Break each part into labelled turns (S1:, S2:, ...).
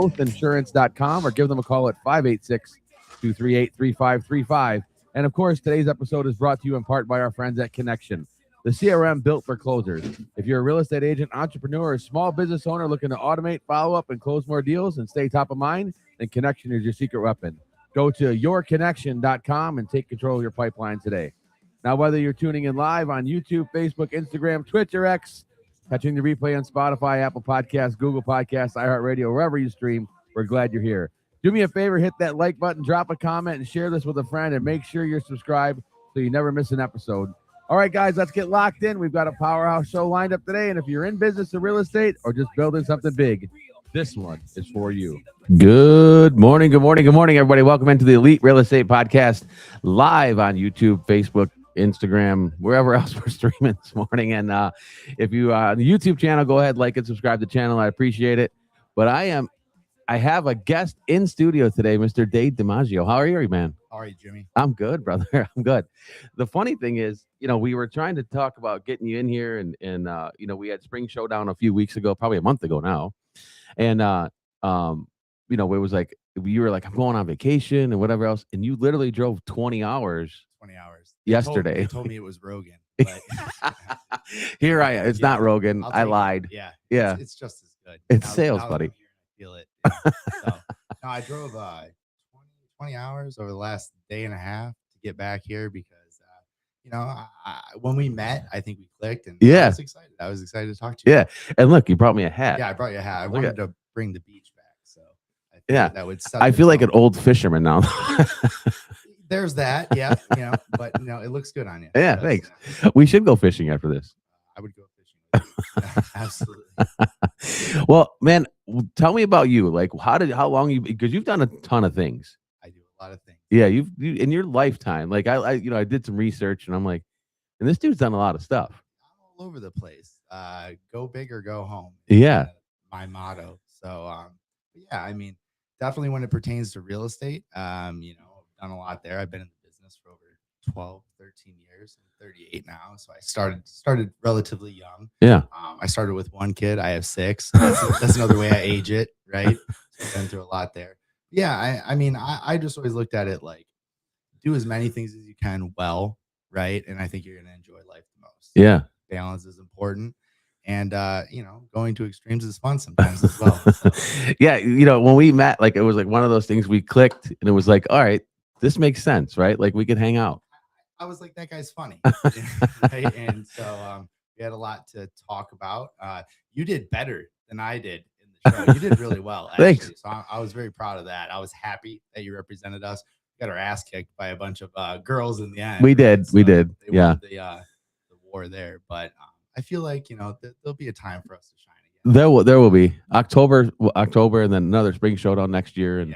S1: growthinsurance.com or give them a call at 586-238-3535. And of course, today's episode is brought to you in part by our friends at Connection, the CRM built for closers. If you're a real estate agent, entrepreneur, or small business owner looking to automate, follow up, and close more deals and stay top of mind, then Connection is your secret weapon. Go to yourconnection.com and take control of your pipeline today. Now, whether you're tuning in live on YouTube, Facebook, Instagram, Twitch, or X, catching the replay on Spotify, Apple Podcasts, Google Podcasts, iHeartRadio, wherever you stream, we're glad you're here. Do me a favor, hit that like button, drop a comment, and share this with a friend, and make sure you're subscribed so you never miss an episode. All right, guys, let's get locked in. We've got a powerhouse show lined up today, and if you're in business or real estate or just building something big, this one is for you. Good morning, everybody. Welcome into the Elite Real Estate Podcast, live on YouTube, Facebook, Instagram, wherever else we're streaming this morning. And if you on the YouTube channel, go ahead, like and subscribe to the channel. I appreciate it. But I have a guest in studio today, Mr. Dade DiMaggio. How are you, man?
S2: How are you, Jimmy?
S1: I'm good, brother. I'm good. The funny thing is, we were trying to talk about getting you in here, and we had Spring Showdown a few weeks ago, probably a month ago now. And it was like, you were like, I'm going on vacation and whatever else. And you literally drove 20 hours. Yesterday.
S2: They told me it was Rogan. But
S1: Here I am. It's not Rogan. I lied.
S2: Yeah.
S1: Yeah.
S2: It's just as good.
S1: It's sales, buddy.
S2: I feel it. So, no, I drove 20 hours over the last day and a half to get back here because, when we met, I think we clicked. And
S1: yeah.
S2: I was excited to talk to you.
S1: Yeah. And look, you brought me a hat.
S2: Yeah, I brought you a hat. I wanted to bring the beach back. So that would
S1: I feel like an old fisherman now.
S2: There's that, yeah, but it looks good on you.
S1: Yeah, thanks. We should go fishing after this.
S2: I would go fishing. Yeah, absolutely.
S1: Well, man, tell me about you. Like, how long because you've done a ton of things.
S2: I do a lot of things.
S1: Yeah, you in your lifetime. Like I did some research, and I'm like, and this dude's done a lot of stuff.
S2: I'm all over the place. Go big or go home.
S1: Yeah,
S2: my motto. So, yeah, I mean, definitely when it pertains to real estate, done a lot there. I've been in the business for over 12, 13 years. I'm 38 now. So I started relatively young.
S1: Yeah.
S2: I started with one kid. I have 6. That's another way I age it, right? So I've been through a lot there. Yeah. I just always looked at it like do as many things as you can well, right? And I think you're going to enjoy life the most.
S1: Yeah.
S2: Balance is important. And, going to extremes is fun sometimes as well. So.
S1: Yeah. When we met, like, it was like one of those things we clicked and it was like, all right, this makes sense, right? Like we could hang out.
S2: I was like, that guy's funny. Right? And so we had a lot to talk about. You did better than I did in the show. You did really well, actually.
S1: Thanks.
S2: So I was very proud of that. I was happy that you represented us. We got our ass kicked by a bunch of girls in the end.
S1: We did.
S2: So
S1: we did. Yeah.
S2: The war there. But I feel like, there'll be a time for us to shine again.
S1: There will be October, and then another Spring Showdown next year. And,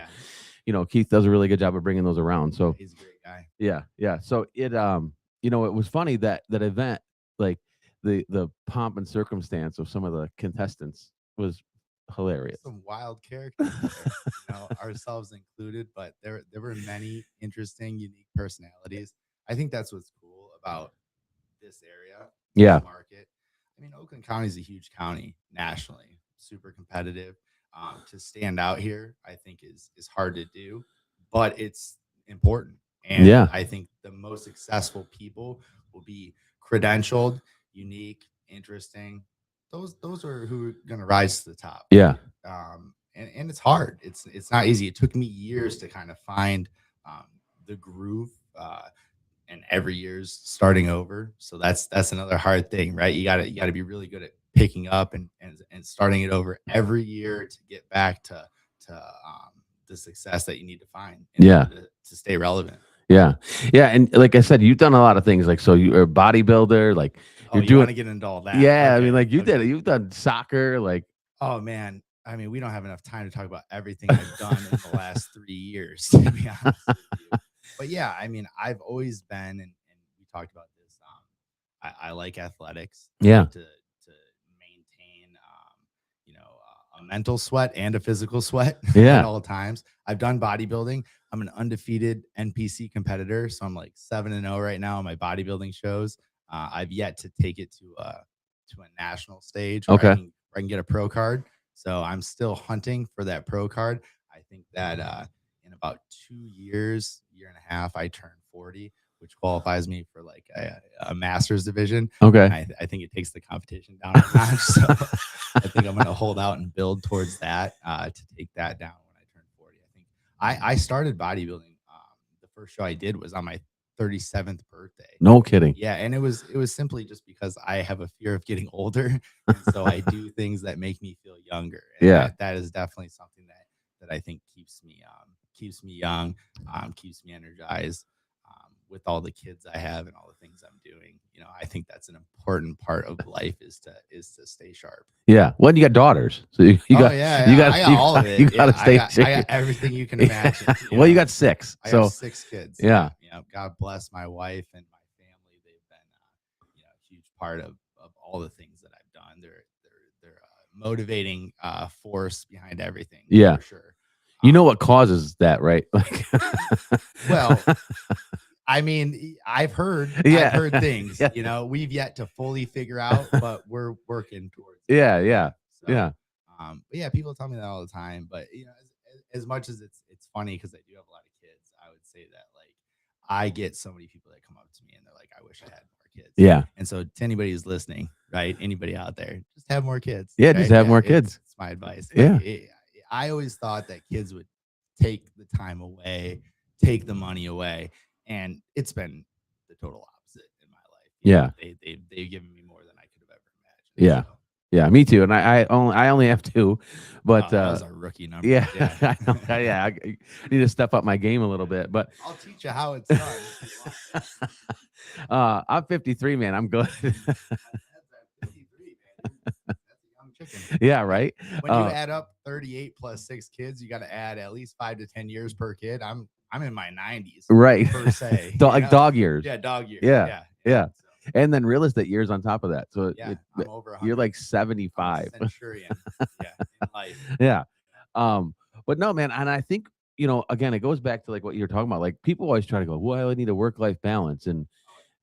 S1: Keith does a really good job of bringing those around. So
S2: he's a great guy.
S1: Yeah. Yeah. So it, it was funny that event, like the pomp and circumstance of some of the contestants was hilarious.
S2: Some wild characters there, ourselves included, but there were many interesting, unique personalities. I think that's what's cool about this area.
S1: Yeah.
S2: This market. I mean, Oakland County is a huge county nationally, super competitive. To stand out here, I think is hard to do, but it's important. And
S1: yeah.
S2: I think the most successful people will be credentialed, unique, interesting. Those are who are going to rise to the top.
S1: Yeah.
S2: And it's hard. It's not easy. It took me years to kind of find the groove. And every year's starting over. So that's another hard thing, right? You gotta be really good at picking up and starting it over every year to get back to the success that you need to find. To stay relevant.
S1: Yeah. Yeah. And like I said, you've done a lot of things. Like, so you're a bodybuilder, like
S2: you're doing to get into all that.
S1: Yeah. Okay. I mean, like you did it. You've done soccer, like.
S2: Oh man. I mean, we don't have enough time to talk about everything I've done in the last 3 years, to be honest with you. But yeah, I mean, I've always been, and we talked about this. I like athletics.
S1: Yeah.
S2: To maintain, a mental sweat and a physical sweat.
S1: Yeah.
S2: At all times. I've done bodybuilding. I'm an undefeated NPC competitor, so I'm like 7-0 right now on my bodybuilding shows. I've yet to take it to a national stage.
S1: Okay.
S2: Where I can get a pro card. So I'm still hunting for that pro card. I think that in about 2 years, year and a half, I turn 40, which qualifies me for like a master's division.
S1: Okay.
S2: And I think it takes the competition down a notch. So I think I'm going to hold out and build towards that to take that down when I turn 40. I think I started bodybuilding. The first show I did was on my 37th birthday.
S1: No kidding.
S2: Yeah, and it was simply just because I have a fear of getting older, and so I do things that make me feel younger. And
S1: Yeah.
S2: that is definitely something that I think keeps me young, keeps me energized. With all the kids I have and all the things I'm doing, I think that's an important part of life is to stay sharp.
S1: Yeah. Well, you got daughters, so you got
S2: I got all of it.
S1: You got to stay.
S2: I got everything you can imagine.
S1: Well, you got 6.
S2: I
S1: So
S2: have 6 kids.
S1: yeah.
S2: God bless my wife and my family. They've been a huge part of all the things that I've done. They're a motivating force behind everything.
S1: Yeah.
S2: For sure.
S1: You know what causes that, right? Like,
S2: well, I mean, I've heard things.
S1: Yeah.
S2: We've yet to fully figure out, but we're working towards it.
S1: Yeah.
S2: So,
S1: Yeah.
S2: But yeah, people tell me that all the time. But as much as it's funny because I do have a lot of kids, I would say that like I get so many people that come up to me and they're like, "I wish I had more kids."
S1: Yeah.
S2: And so to anybody who's listening, right? Anybody out there, just have more kids.
S1: Yeah.
S2: Right?
S1: Just have more kids.
S2: It's my advice.
S1: Yeah.
S2: I always thought that kids would take the time away, take the money away, and it's been the total opposite in my life.
S1: Yeah.
S2: They've given me more than I could have ever imagined.
S1: Yeah.
S2: So.
S1: Yeah, me too. And I only have 2, but
S2: that was a rookie number.
S1: Yeah, I know. Yeah, I need to step up my game a little bit. But
S2: I'll teach you how it's done.
S1: I'm 53, man. I'm good.
S2: That's 53, man. That's a young chicken.
S1: Yeah, right.
S2: When you add up 38 plus 6 kids, you got to add at least 5 to 10 years per kid. I'm in my 90s,
S1: right?
S2: Per se,
S1: like dog years.
S2: Yeah, dog years.
S1: Yeah.
S2: So.
S1: And then real estate years on top of that. So
S2: I'm over 100.
S1: You're like 75.
S2: I'm a centurion. In life.
S1: Yeah. But no, man. And I think, again, it goes back to like what you're talking about. Like people always try to go, well, I need a work-life balance and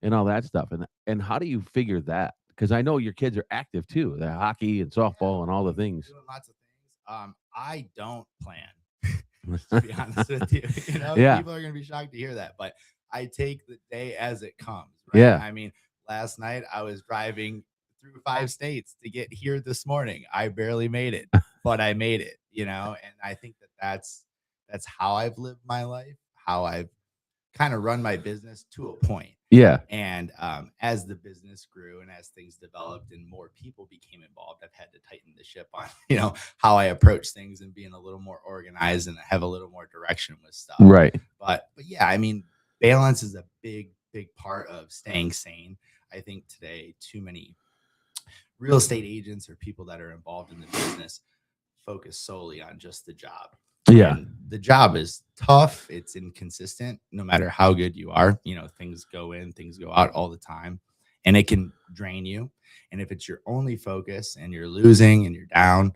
S1: all that stuff. And how do you figure that? Because I know your kids are active too. The hockey and softball and all the things.
S2: Doing lots of things. I don't plan. To be honest with you,
S1: Yeah.
S2: People are gonna be shocked to hear that, but I take the day as it comes. Right?
S1: Yeah.
S2: I mean, last night I was driving through 5 states to get here this morning. I barely made it, but I made it. And I think that's how I've lived my life, how I've kind of run my business to a point.
S1: Yeah.
S2: And as the business grew and as things developed and more people became involved, I've had to tighten the ship on, how I approach things and being a little more organized and have a little more direction with stuff.
S1: Right.
S2: But yeah, I mean, balance is a big part of staying sane. I think today, too many real estate agents or people that are involved in the business focus solely on just the job.
S1: Yeah.
S2: And the job is tough. It's inconsistent. No matter how good you are, things go in, things go out all the time, and it can drain you. And if it's your only focus and you're losing and you're down,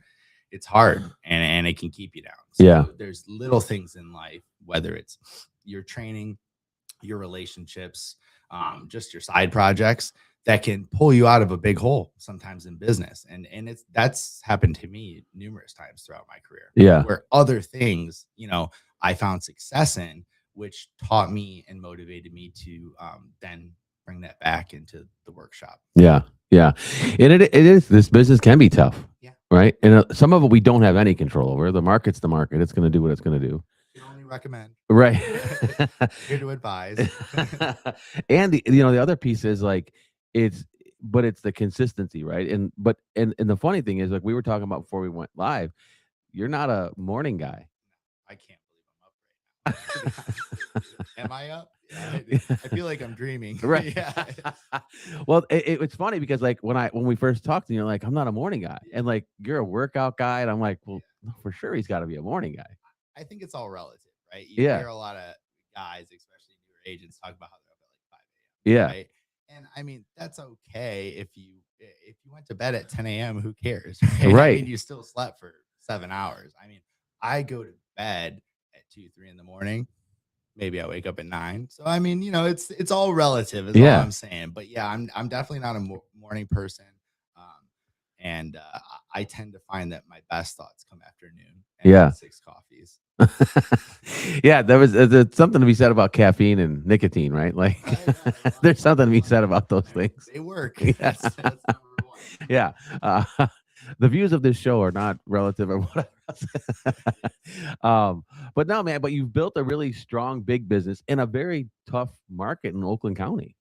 S2: it's hard and it can keep you down. So
S1: yeah.
S2: There's little things in life, whether it's your training, your relationships, just your side projects that can pull you out of a big hole sometimes in business. And that's happened to me numerous times throughout my career.
S1: Yeah.
S2: Where other things, I found success in, which taught me and motivated me to then bring that back into the workshop.
S1: Yeah. Yeah. And it is, this business can be tough.
S2: Yeah.
S1: Right. And some of it we don't have any control over. The market's the market. It's going to do what it's going to do.
S2: Only recommend.
S1: Right.
S2: Here to advise.
S1: And the other piece is like, it's the consistency, right? And the funny thing is, like we were talking about before we went live, you're not a morning guy.
S2: I can't believe I'm up right now. Am I up? I feel like I'm dreaming.
S1: Right.
S2: Yeah.
S1: Well, it's funny because like when we first talked to you, you're like, I'm not a morning guy. And like you're a workout guy. And I'm like, well, for sure he's got to be a morning guy.
S2: I think it's all relative, right? You hear a lot of guys, especially newer agents, talk about how they're up at like 5 a.m.
S1: Yeah.
S2: Right? And I mean, that's okay if you went to bed at 10 a.m., who cares?
S1: Right.
S2: I mean, you still slept for 7 hours. I mean, I go to bed at 2, 3 in the morning. Maybe I wake up at 9. So I mean, it's all relative, is all I'm saying. But yeah, I'm definitely not a morning person. And I tend to find that my best thoughts come after noon and
S1: Yeah.
S2: 6 coffees.
S1: Yeah, there's something to be said about caffeine and nicotine, right? Like, there's something to be said about those things.
S2: They work.
S1: Yeah.
S2: That's number one.
S1: Yeah. Uh, the views of this show are not relative or whatever else. But no, man, but you've built a really strong, big business in a very tough market in Oakland County.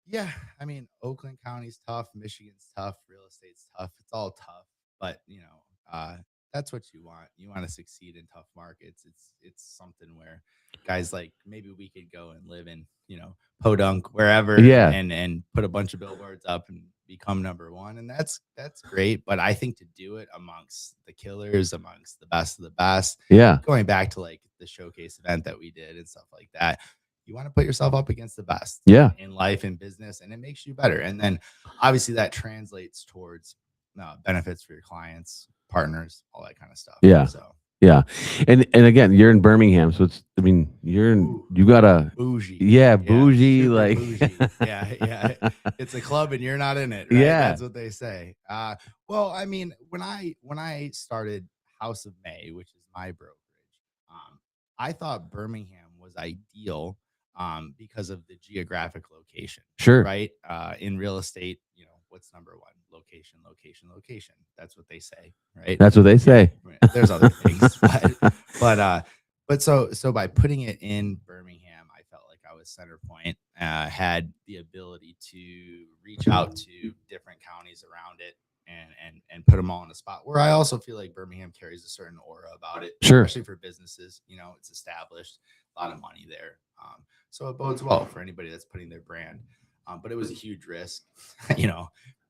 S2: Yeah, I mean, Oakland County's tough, Michigan's tough, real estate's tough. It's all tough, but that's what you want. You want to succeed in tough markets. It's something where guys like maybe we could go and live in Podunk wherever,
S1: Yeah.
S2: and put a bunch of billboards up and become number one, and that's great. But I think to do it amongst the killers, amongst the best of the best,
S1: Yeah.
S2: going back to like the showcase event that we did and stuff like that, you want to put yourself up against the best in life and business, and it makes you better. And then obviously that translates towards benefits for your clients, partners, all that kind of stuff.
S1: Yeah.
S2: So
S1: yeah. And again, you're in Birmingham, so it's, I mean, you got a
S2: bougie.
S1: Yeah, bougie,
S2: super
S1: like
S2: bougie. Yeah. It's a club and you're not in it, right?
S1: Yeah.
S2: That's what they say. Well, I mean, when I started House of May, which is my brokerage, I thought Birmingham was ideal because of the geographic location.
S1: Sure.
S2: Right. In real estate, what's number one? Location, location, location. That's what they say, right?
S1: That's what they say.
S2: There's other things, but so by putting it in Birmingham, I felt like I was center point, had the ability to reach out to different counties around it and put them all in a spot where I also feel like Birmingham carries a certain aura about it,
S1: Sure.
S2: especially for businesses. It's established, a lot of money there. So it bodes well for anybody that's putting their brand. But it was a huge risk,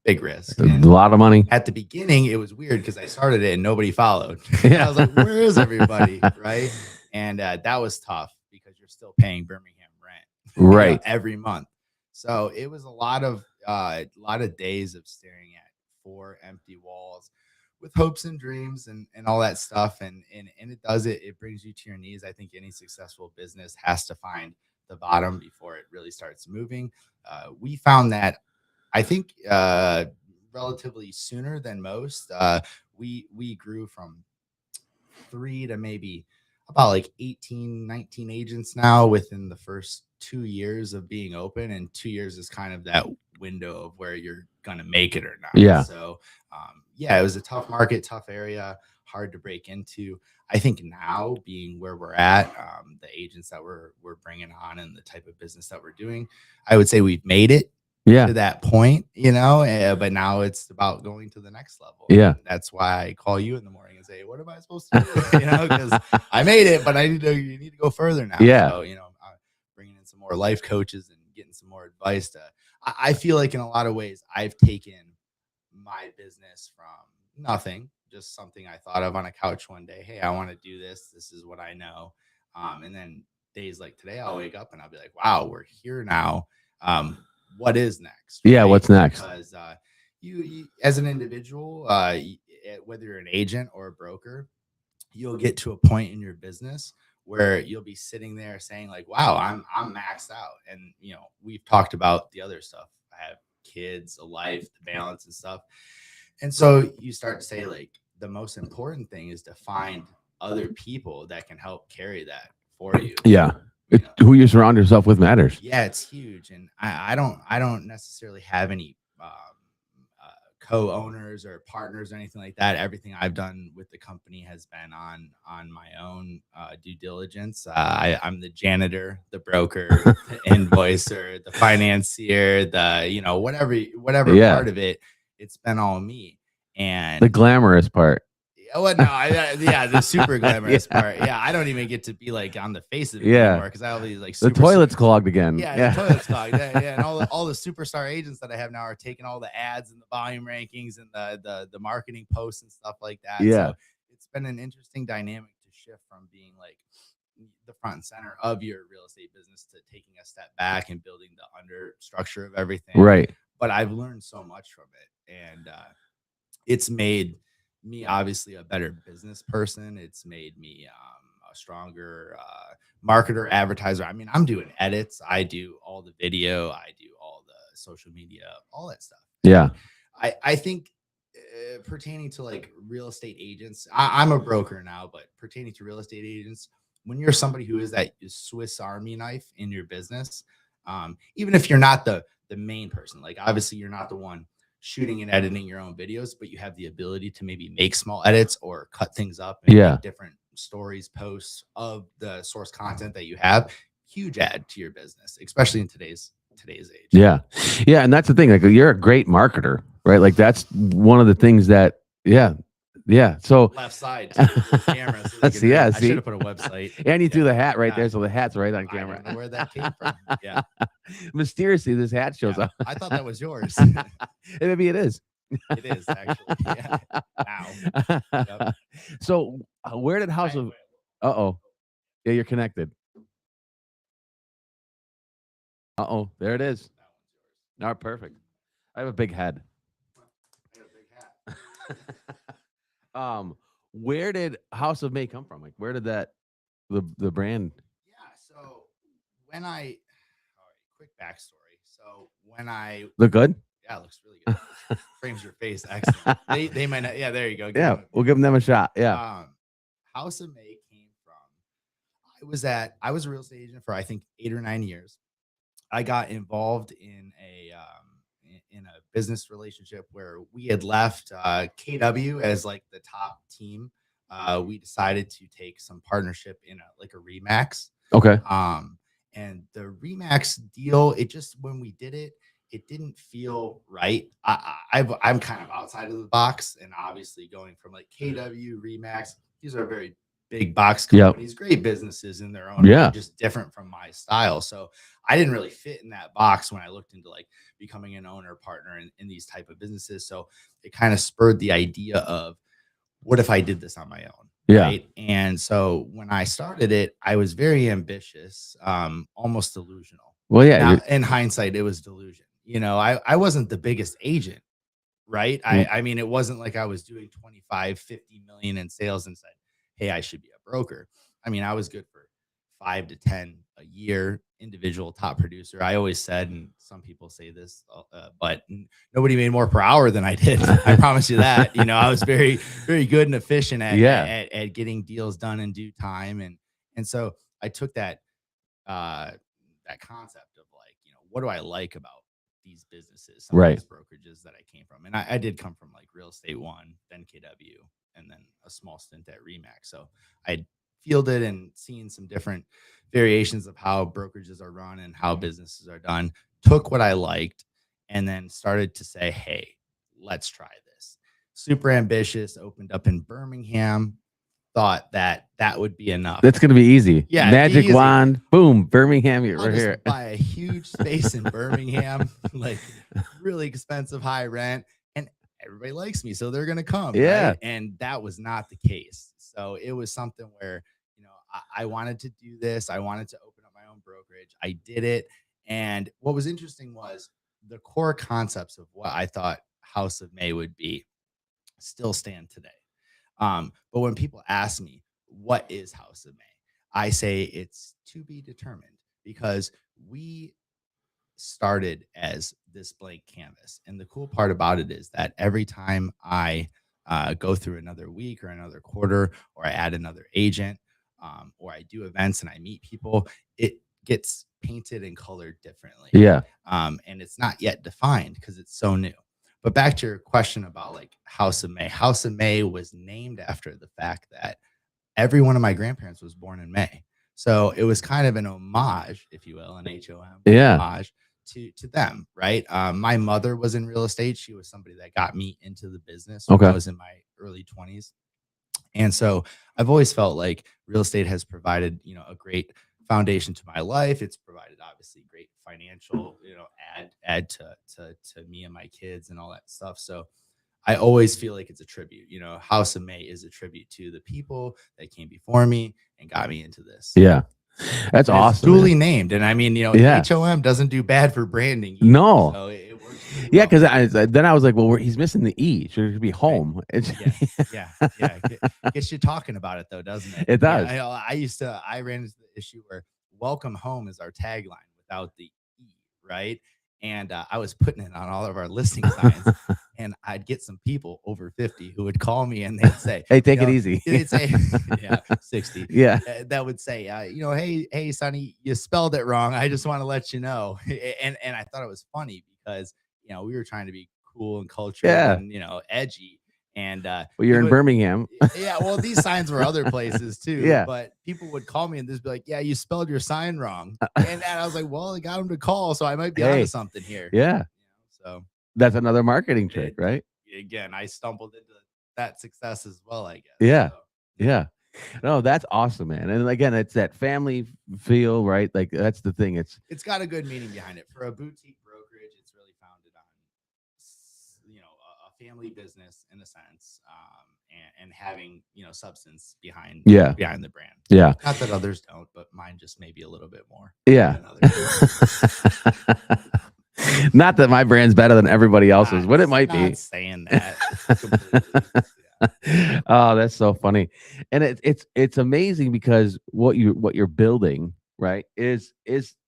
S2: big risk. And
S1: a lot of money.
S2: at the beginning, it was weird because I started it and nobody followed. I was like, where is everybody? Right. And that was tough because you're still paying Birmingham rent
S1: Right.
S2: every month. So it was a lot of days of staring at 4 empty walls with hopes and dreams and all that stuff. And it brings you to your knees. I think any successful business has to find the bottom before it really starts moving. We found that, I think, relatively sooner than most. We grew from 3 to maybe about like 18, 19 agents now within the first 2 years of being open. And 2 years is kind of that window of where you're going to make it or not.
S1: Yeah.
S2: So, it was a tough market, tough area, hard to break into. I think now being where we're at, the agents that we're bringing on and the type of business that we're doing, I would say we've made it to that point, but now it's about going to the next level.
S1: Yeah.
S2: And that's why I call you in the morning and say, what am I supposed to do? Because I made it, but you need to go further now.
S1: Yeah.
S2: So, bringing in some more life coaches and getting some more advice I feel like in a lot of ways, I've taken my business from nothing, just something I thought of on a couch one day. Hey, I want to do this. This is what I know. And then days like today, I'll wake up and I'll be like, wow, we're here now. What is next?
S1: Yeah. What's next?
S2: Because you as an individual, whether you're an agent or a broker, you'll get to a point in your business where you'll be sitting there saying like, wow, I'm maxed out. And, we've talked about the other stuff. I have kids, a life, the balance and stuff. And so you start to say like, the most important thing is to find other people that can help carry that for you.
S1: Yeah. Who you surround yourself with matters.
S2: Yeah, it's huge. And I don't necessarily have any co-owners or partners or anything like that. Everything I've done with the company has been on my own due diligence. I'm the janitor, the broker, the invoicer, the financier, the whatever part of it. It's been all me. And
S1: the glamorous part.
S2: Well, no, the super glamorous part. Yeah, I don't even get to be like on the face of it anymore because I have these like
S1: the toilet's clogged again.
S2: Yeah, the toilet's clogged. Yeah, and all the superstar agents that I have now are taking all the ads and the volume rankings and the marketing posts and stuff like that.
S1: Yeah,
S2: so it's been an interesting dynamic to shift from being like the front and center of your real estate business to taking a step back and building the under structure of everything.
S1: Right.
S2: But I've learned so much from it, and it's made me obviously a better business person. It's made me a stronger marketer, advertiser. I mean, I'm doing edits. I do all the video. I do all the social media, all that stuff.
S1: Yeah.
S2: I think pertaining to like real estate agents, I'm a broker now, but pertaining to real estate agents, when you're somebody who is that Swiss Army knife in your business, even if you're not the main person, like obviously you're not the one shooting and editing your own videos, but you have the ability to maybe make small edits or cut things up and make different stories, posts of the source content that you have. Huge add to your business, especially in today's age.
S1: Yeah. And that's the thing. Like, you're a great marketer, right? Like, that's one of the things that, So
S2: left side too, the camera. So
S1: I should
S2: have put a website.
S1: And you threw the hat right there, so the hat's right on camera.
S2: I don't know where that came from. Yeah.
S1: Mysteriously, this hat shows up.
S2: I thought that was yours.
S1: Maybe it is.
S2: It is actually. Yeah. Wow. Yep.
S1: So, where did House of? Yeah, you're connected. There it is. Not perfect. I have a big head. Where did House of May come from? Like, where did that the brand?
S2: Yeah. So when all right, quick backstory. So when I
S1: look good.
S2: Yeah, it looks really good. Frames your face. Excellent. They might not. Yeah, there you go.
S1: We'll give them a shot. Yeah.
S2: House of May came from. I was a real estate agent for I think 8 or 9 years. I got involved in a business relationship where we had left KW as like the top team. We decided to take some partnership in a Remax.
S1: Okay.
S2: And the Remax deal, it just, when we did it, it didn't feel right. I'm kind of outside of the box, and obviously going from like KW, Remax, these are very big box companies, great businesses in their own way, just different from my style. So I didn't really fit in that box when I looked into like becoming an owner partner in these type of businesses. So it kind of spurred the idea of, what if I did this on my own? Right. And so when I started it, I was very ambitious, almost delusional.
S1: Well, yeah.
S2: Now, in hindsight, it was delusion. I wasn't the biggest agent, right? I mean, it wasn't like I was doing 25, 50 million in sales and said, hey, I should be a broker. I mean, I was good for 5 to 10 a year, individual top producer. I always said, and some people say this, but nobody made more per hour than I did. I promise you that. I was very, very good and efficient at getting deals done in due time. And so I took that concept of like, what do I like about these businesses, some of these brokerages that I came from. And I did come from like Real Estate One, then KW, and then a small stint at Remax. So I fielded and seen some different variations of how brokerages are run and how businesses are done, took what I liked, and then started to say, hey, let's try this. Super ambitious, opened up in Birmingham, thought that would be enough.
S1: That's going to be easy.
S2: Yeah.
S1: Magic wand, boom, Birmingham, you're here.
S2: Buy a huge space in Birmingham, like really expensive, high rent, and everybody likes me, so they're going to come.
S1: Yeah.
S2: Right? And that was not the case. So it was something where, I wanted to do this. I wanted to open up my own brokerage. I did it. And what was interesting was the core concepts of what I thought House of May would be still stand today. But when people ask me, what is House of May? I say it's to be determined, because we started as this blank canvas. And the cool part about it is that every time I go through another week or another quarter, or I add another agent, or I do events and I meet people, it gets painted and colored differently.
S1: Yeah.
S2: And it's not yet defined because it's so new. But back to your question about like House of May. House of May was named after the fact that every one of my grandparents was born in May. So it was kind of an homage, if you will, an HOM homage to them, right? My mother was in real estate. She was somebody that got me into the business when I was in my early 20s. And so I've always felt like real estate has provided, a great foundation to my life. It's provided obviously great financial, add to me and my kids and all that stuff. So I always feel like it's a tribute. House of May is a tribute to the people that came before me and got me into this.
S1: Yeah. That's awesome.
S2: It's duly named. And I mean, HOM doesn't do bad for branding either.
S1: No.
S2: So it works really
S1: well. Because then I was like, well, he's missing the E. Should it be home?
S2: Right. Yeah. Gets you talking about it though, doesn't it?
S1: It does.
S2: I ran into the issue where welcome home is our tagline without the E, right? And I was putting it on all of our listing signs. and I'd get some people over 50 who would call me and they'd say,
S1: Hey, take it easy.
S2: they'd say, yeah, 60.
S1: Yeah.
S2: That would say, hey, Sonny, you spelled it wrong. I just want to let you know. And I thought it was funny because we were trying to be cool and cultured
S1: Yeah.
S2: and edgy. And
S1: Well, you're in Birmingham.
S2: yeah, well, these signs were other places too.
S1: Yeah.
S2: But people would call me and just be like, "Yeah, you spelled your sign wrong." And I was like, "Well, I got them to call, so I might be onto something here."
S1: Yeah.
S2: So
S1: that's another marketing trick, right?
S2: Again, I stumbled into that success as well, I guess.
S1: Yeah.
S2: So.
S1: Yeah. No, that's awesome, man. And again, it's that family feel, right? Like that's the thing.
S2: It's got a good meaning behind it. For a boutique brokerage, it's really founded on a family business in a sense, and having substance behind the brand.
S1: Yeah.
S2: Not that others don't, but mine just maybe a little bit more.
S1: Yeah. Not that my brand's better than everybody else's, but it might be.
S2: Saying that. Yeah.
S1: Oh, that's so funny. And it's amazing because what you're building, right, is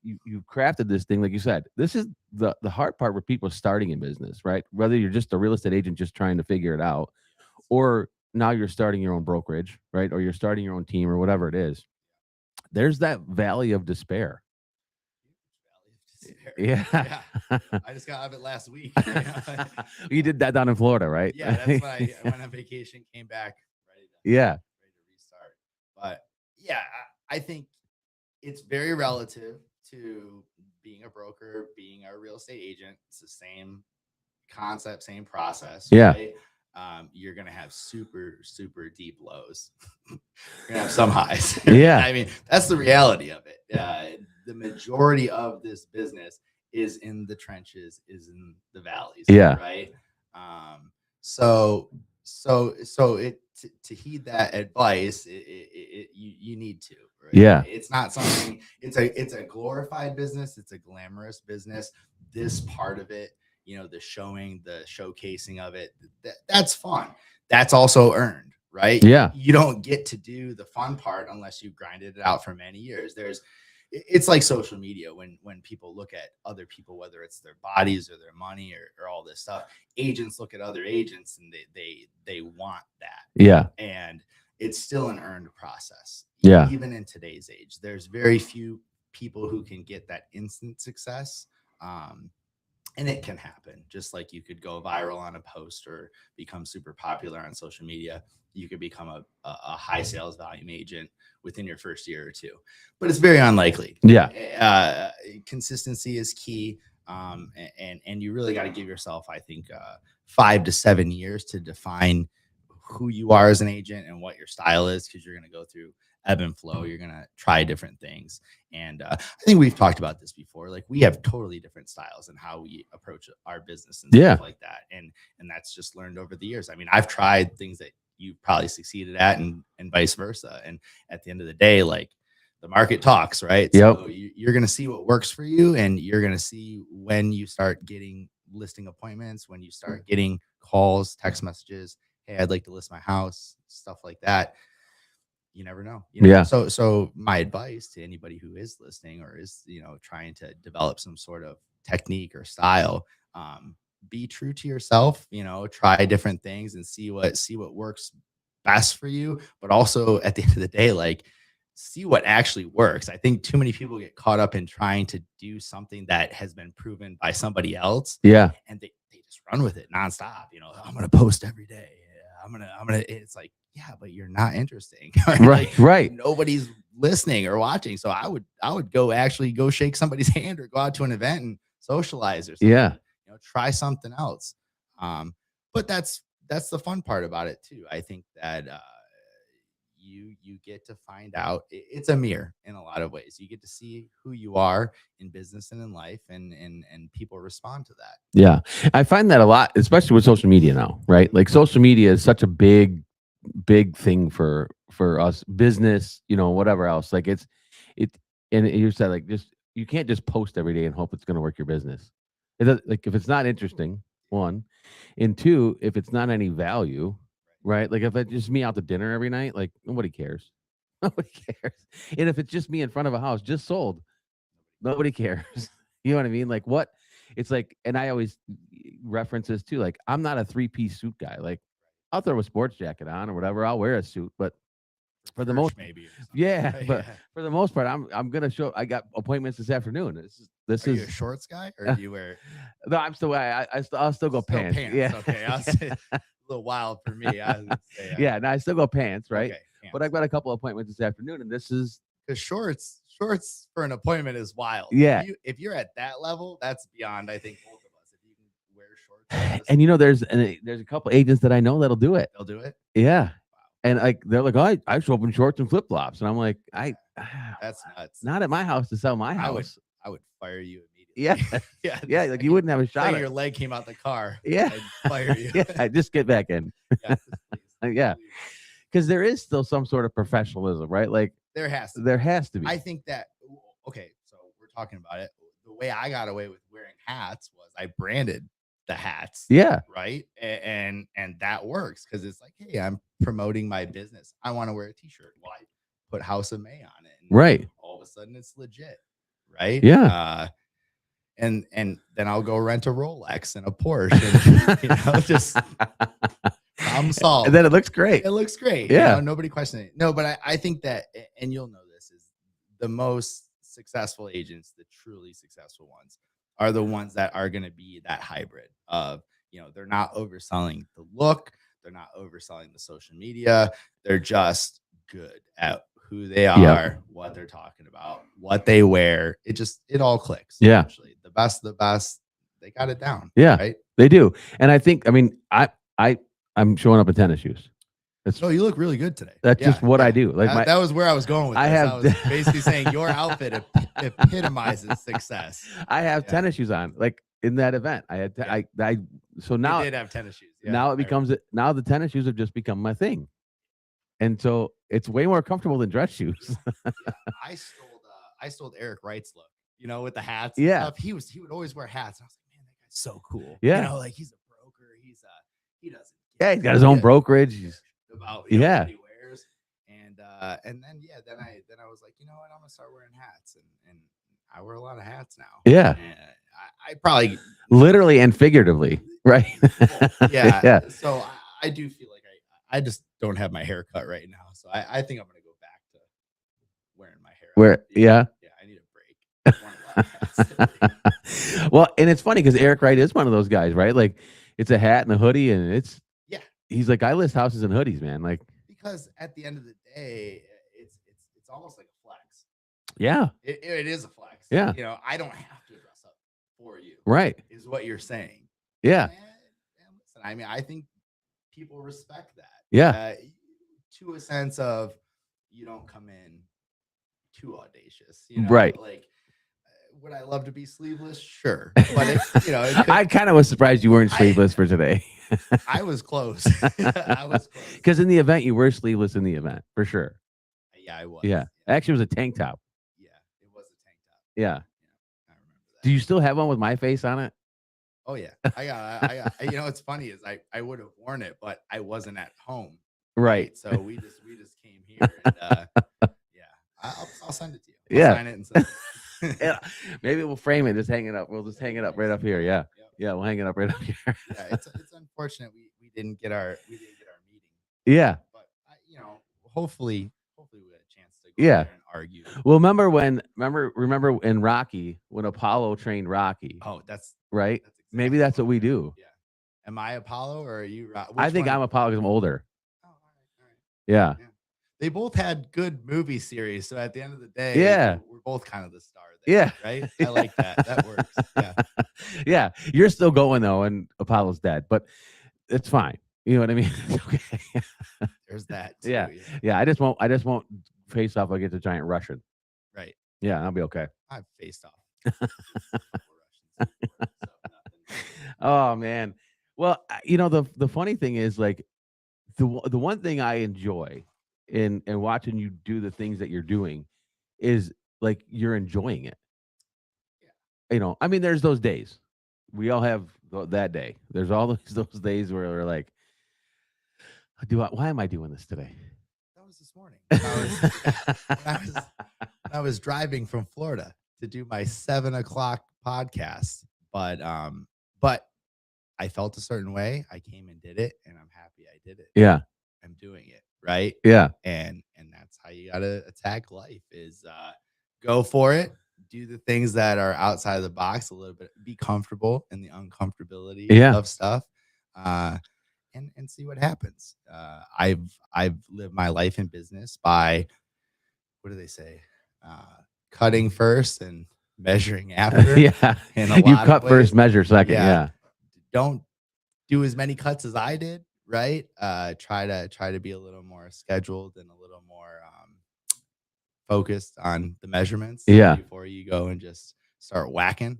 S1: you crafted this thing, like you said. This is the hard part with people starting in business, right? Whether you're just a real estate agent just trying to figure it out, or now you're starting your own brokerage, right? Or you're starting your own team or whatever it is. There's that valley of despair. Yeah.
S2: I just got out of it last week.
S1: You did that down in Florida, right?
S2: Yeah, that's when I went on vacation, came back, ready to restart. But yeah, I think it's very relative to being a broker, being a real estate agent. It's the same concept, same process.
S1: Yeah.
S2: Right? You're gonna have super, super deep lows. You're gonna have some highs.
S1: Yeah.
S2: I mean, that's the reality of it. The majority of this business is in the trenches, is in the valleys.
S1: Yeah.
S2: Right. So to heed that advice, you need to. Right?
S1: Yeah.
S2: It's not something. It's a glorified business. It's a glamorous business. This part of it, the showing, the showcasing of it, that's fun. That's also earned, right?
S1: Yeah.
S2: You don't get to do the fun part unless you grinded it out for many years. It's like social media when people look at other people, whether it's their bodies or their money or all this stuff. Agents look at other agents and they want that.
S1: Yeah.
S2: And it's still an earned process.
S1: Yeah.
S2: Even in today's age, there's very few people who can get that instant success. And it can happen, just like you could go viral on a post or become super popular on social media. You could become a high sales volume agent within your first year or two, but it's very unlikely.
S1: Yeah.
S2: Consistency is key. And you really got to give yourself, I think, 5 to 7 years to define who you are as an agent and what your style is, because you're going to go through ebb and flow. You're going to try different things. And I think we've talked about this before. Like, we have totally different styles and how we approach our business and stuff like that. And that's just learned over the years. I mean, I've tried things that you probably succeeded at and vice versa. And at the end of the day, like, the market talks, right?
S1: Yep.
S2: So you're going to see what works for you. And you're going to see when you start getting listing appointments, when you start getting calls, text messages. Hey, I'd like to list my house, stuff like that. You never know.
S1: Yeah.
S2: So my advice to anybody who is listening or is, trying to develop some sort of technique or style, be true to yourself, try different things and see what works best for you. But also at the end of the day, like, see what actually works. I think too many people get caught up in trying to do something that has been proven by somebody else.
S1: Yeah.
S2: And they just run with it nonstop. I'm going to post every day. I'm going to, it's like, yeah, but you're not interesting.
S1: Right. Right.
S2: Nobody's listening or watching. So I would go shake somebody's hand or go out to an event and socialize or something.
S1: Yeah.
S2: Try something else. But that's the fun part about it too. I think that, you get to find out. It's a mirror in a lot of ways. You get to see who you are in business and in life, and people respond to that.
S1: Yeah. I find that a lot, especially with social media now, right? Like, social media is such a big thing for us, business, whatever else. Like, and you said, like, you can't just post every day and hope it's going to work your business. It does, like, if it's not interesting, one, and two, if it's not any value, right? Like, if it's just me out to dinner every night, like, nobody cares. Nobody cares. And if it's just me in front of a house just sold, nobody cares. You know what I mean? Like, what it's like, and I always reference this too. Like, I'm not a 3-piece suit guy. Like, I'll throw a sports jacket on or whatever. I'll wear a suit, but for the most,
S2: maybe. Or something.
S1: yeah,
S2: Yeah.
S1: but for the most part, I'm gonna show. I got appointments this afternoon. This
S2: Are
S1: is
S2: you a shorts guy or do you wear
S1: no. I'm still I'll still go pants. Yeah,
S2: Okay, I'll say a little wild for me. I was gonna say,
S1: yeah. No, I still go pants, right?
S2: Okay,
S1: But I've got a couple appointments this afternoon, and this is
S2: because shorts for an appointment is wild.
S1: Yeah.
S2: If you're at that level, that's beyond, I think, both of us. If you can wear shorts,
S1: and there's a couple agents that I know that'll do it.
S2: they'll do it.
S1: Yeah. And like they're like, oh, I show up in shorts and flip flops, and I'm like,
S2: That's nuts.
S1: not at my house to sell my house.
S2: I would fire you immediately.
S1: Yeah,
S2: yeah,
S1: yeah. Like you wouldn't have a shot.
S2: Like
S1: at
S2: your leg came out the car.
S1: Yeah,
S2: I'd fire you.
S1: yeah. Just get back in.
S2: Yeah, please.
S1: Yeah, because there is still some sort of professionalism, right? Like
S2: there has to.
S1: There has to be.
S2: I think that. Okay, so we're talking about it. The way I got away with wearing hats was I branded the hats.
S1: Yeah.
S2: Right. And that works because it's like, hey, I'm promoting my business. I want to wear a t-shirt. Well, I put House of May on it. And
S1: right.
S2: All of a sudden it's legit. Right.
S1: Yeah.
S2: And then I'll go rent a Rolex and a Porsche and just problem solved.
S1: And then it looks great.
S2: It looks great.
S1: Yeah.
S2: Nobody questioning it. No, but I think that, and you'll know this, is the most successful agents, the truly successful ones, are the ones that are going to be that hybrid of, they're not overselling the look. They're not overselling the social media. They're just good at who they are, what they're talking about, what they wear. It all clicks.
S1: Yeah.
S2: Actually, the best, they got it down.
S1: Yeah.
S2: Right.
S1: They do. And I think, I'm showing up in tennis shoes.
S2: No, you look really good today.
S1: That's just what I do. Like
S2: that was where I was going with this.
S1: I
S2: was basically saying your outfit epitomizes success.
S1: I have tennis shoes on, like in that event. I had so now
S2: you did have tennis shoes. Yeah,
S1: now it becomes now the tennis shoes have just become my thing, and so it's way more comfortable than dress shoes.
S2: I stole Eric Wright's look, with the hats.
S1: Yeah,
S2: and stuff. He would always wear hats. And I was like, man, that guy's so cool.
S1: Yeah,
S2: like he's a broker. He doesn't.
S1: Yeah, he's got his own brokerage.
S2: About what he wears, and then I was like, you know what, I'm gonna start wearing hats, and I wear a lot of hats now.
S1: Yeah,
S2: and I probably
S1: literally and figuratively, right?
S2: Yeah.
S1: Yeah.
S2: So I do feel like I just don't have my hair cut right now, so I think I'm gonna go back to wearing my hair.
S1: Yeah,
S2: I need a break.
S1: Well, and it's funny because Eric Wright is one of those guys, right? Like it's a hat and a hoodie, and it's. He's like, I list houses and hoodies, man. Like,
S2: because at the end of the day, it's almost like a flex.
S1: Yeah,
S2: it is a flex.
S1: Yeah,
S2: I don't have to dress up for you.
S1: Right,
S2: is what you're saying.
S1: Yeah.
S2: And listen, I think people respect that.
S1: Yeah.
S2: To a sense of you don't come in too audacious.
S1: Right.
S2: Like. Would I love to be sleeveless? Sure, but
S1: I kind of was surprised you weren't sleeveless for today.
S2: I was close. I was close
S1: because in the event you were sleeveless in the event for sure.
S2: Yeah, I was.
S1: Yeah, actually, it was a tank top.
S2: Yeah, it was a tank top.
S1: Yeah,
S2: I remember that.
S1: Do you still have one with my face on it?
S2: Oh yeah, I got. What's funny is I would have worn it, but I wasn't at home.
S1: Right.
S2: So we just came here. And, I'll send it to you.
S1: I'll
S2: sign it and send it.
S1: Yeah, maybe we'll frame it. Just hang it up. We'll just hang it up right up here. Yeah, yeah, we'll hang it up right up here.
S2: Yeah, it's unfortunate we didn't get our meeting.
S1: Yeah,
S2: but hopefully we had a chance to go
S1: there
S2: and argue.
S1: Well, remember in Rocky when Apollo trained Rocky?
S2: Oh, that's
S1: right.
S2: That's exactly
S1: maybe that's what we do.
S2: Yeah. Am I Apollo or are you?
S1: I think I'm Apollo because I'm older.
S2: Oh, all right.
S1: Yeah.
S2: They both had good movie series, so at the end of the day, we're both kind of the star there.
S1: Yeah,
S2: right. I like that. That works. Yeah,
S1: yeah. You're still going though, and Apollo's dead, but it's fine. You know what I mean? Okay.
S2: There's that. Too,
S1: yeah. I just won't face off against a giant Russian.
S2: Right.
S1: Yeah, I'll be okay.
S2: I've faced off.
S1: Oh man. Well, the funny thing is like the one thing I enjoy in watching you do the things that you're doing is like you're enjoying it. Yeah. I mean, there's those days. We all have that day. There's all those days where we're like, why am I doing this today?
S2: That was this morning. I was driving from Florida to do my 7:00 podcast. but I felt a certain way. I came and did it, and I'm happy I did it.
S1: Yeah.
S2: I'm doing it, right?
S1: Yeah.
S2: And that's how you gotta attack life is go for it, do the things that are outside of the box a little bit, be comfortable in the uncomfortability
S1: Yeah.
S2: of stuff, and see what happens. I've lived my life in business by, what do they say? Cutting first and measuring after.
S1: Yeah.
S2: In a
S1: You
S2: lot
S1: cut
S2: of
S1: first,
S2: ways.
S1: measure second.
S2: Yeah.
S1: Yeah.
S2: Don't do as many cuts as I did, right? Try to be a little more scheduled and a little more focused on the measurements
S1: Yeah.
S2: before you go and just start whacking.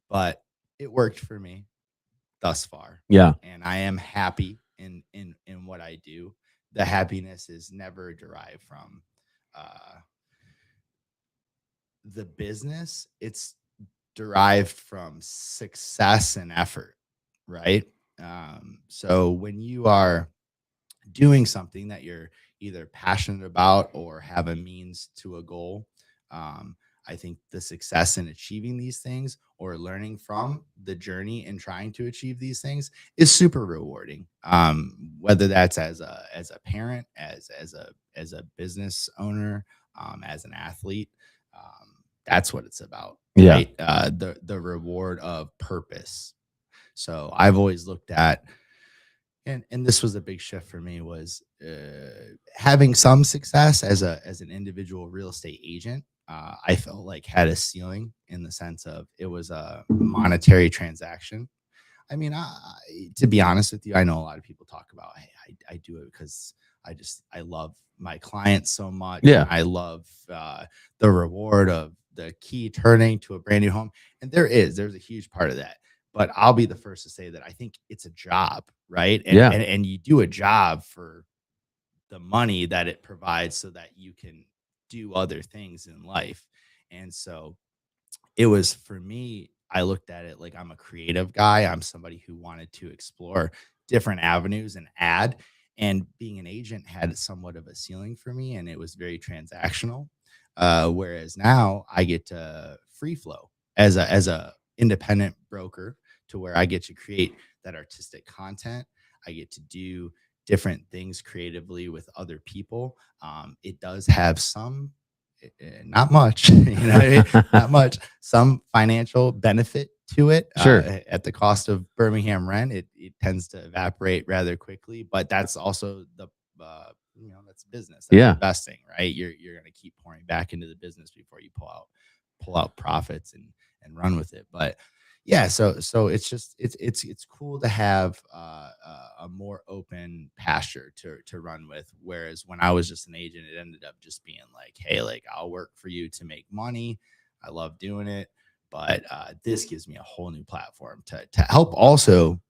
S2: But it worked for me thus far.
S1: Yeah.
S2: And I am happy in what I do. The happiness is never derived from the business. It's derived from success and effort, right? So when you are doing something that you're either passionate about or have a means to a goal, um, I think the success in achieving these things or learning from the journey and trying to achieve these things is super rewarding. Whether that's as a parent, as a business owner, as an athlete, that's what it's about,
S1: Yeah.
S2: right? The reward of purpose. So I've always looked at, and this was a big shift for me, was having some success as an individual real estate agent. I felt like had a ceiling in the sense of it was a monetary transaction. I mean, to be honest with you, I know a lot of people talk about, hey, I do it because I love my clients so much.
S1: Yeah.
S2: And I love the reward of the key turning to a brand new home. And there's a huge part of that. But I'll be the first to say that I think it's a job, right? And,
S1: Yeah.
S2: and you do a job for the money that it provides so that you can do other things in life. And so it was, for me, I looked at it like I'm a creative guy. I'm somebody who wanted to explore different avenues and add. And being an agent had somewhat of a ceiling for me, and it was very transactional. Whereas now I get to free flow as a independent broker, to where I get to create that artistic content. I get to do different things creatively with other people. It does have some, not much, not much, some financial benefit to it.
S1: Sure.
S2: At the cost of Birmingham rent, it tends to evaporate rather quickly, but that's also that's business. That's
S1: Yeah.
S2: investing, right? You're going to keep pouring back into the business before you pull out profits and run with it. But yeah, so it's just it's cool to have a more open pasture to run with. Whereas when I was just an agent, it ended up just being like, hey, like, I'll work for you to make money. I love doing it, but this gives me a whole new platform to help also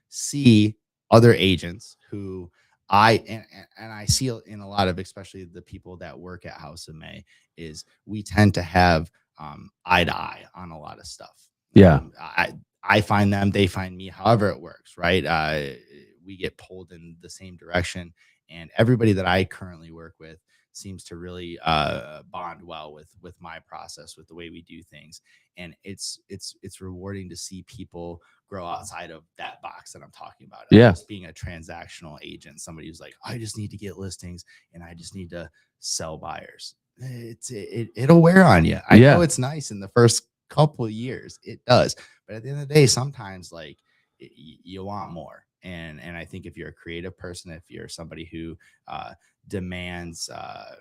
S2: see other agents who and I see in a lot of, especially the people that work at House of May, is we tend to have eye to eye on a lot of stuff.
S1: Yeah.
S2: I find them, they find me, however it works, right? We get pulled in the same direction, and everybody that I currently work with seems to really bond well with my process, with the way we do things. And it's rewarding to see people grow outside of that box that I'm talking about.
S1: Yeah.
S2: Just being a transactional agent, somebody who's like, I just need to get listings and I just need to sell buyers. It'll wear on you. I know it's nice in the first couple of years, it does, but at the end of the day, sometimes, like, you want more. And I think if you're a creative person, if you're somebody who demands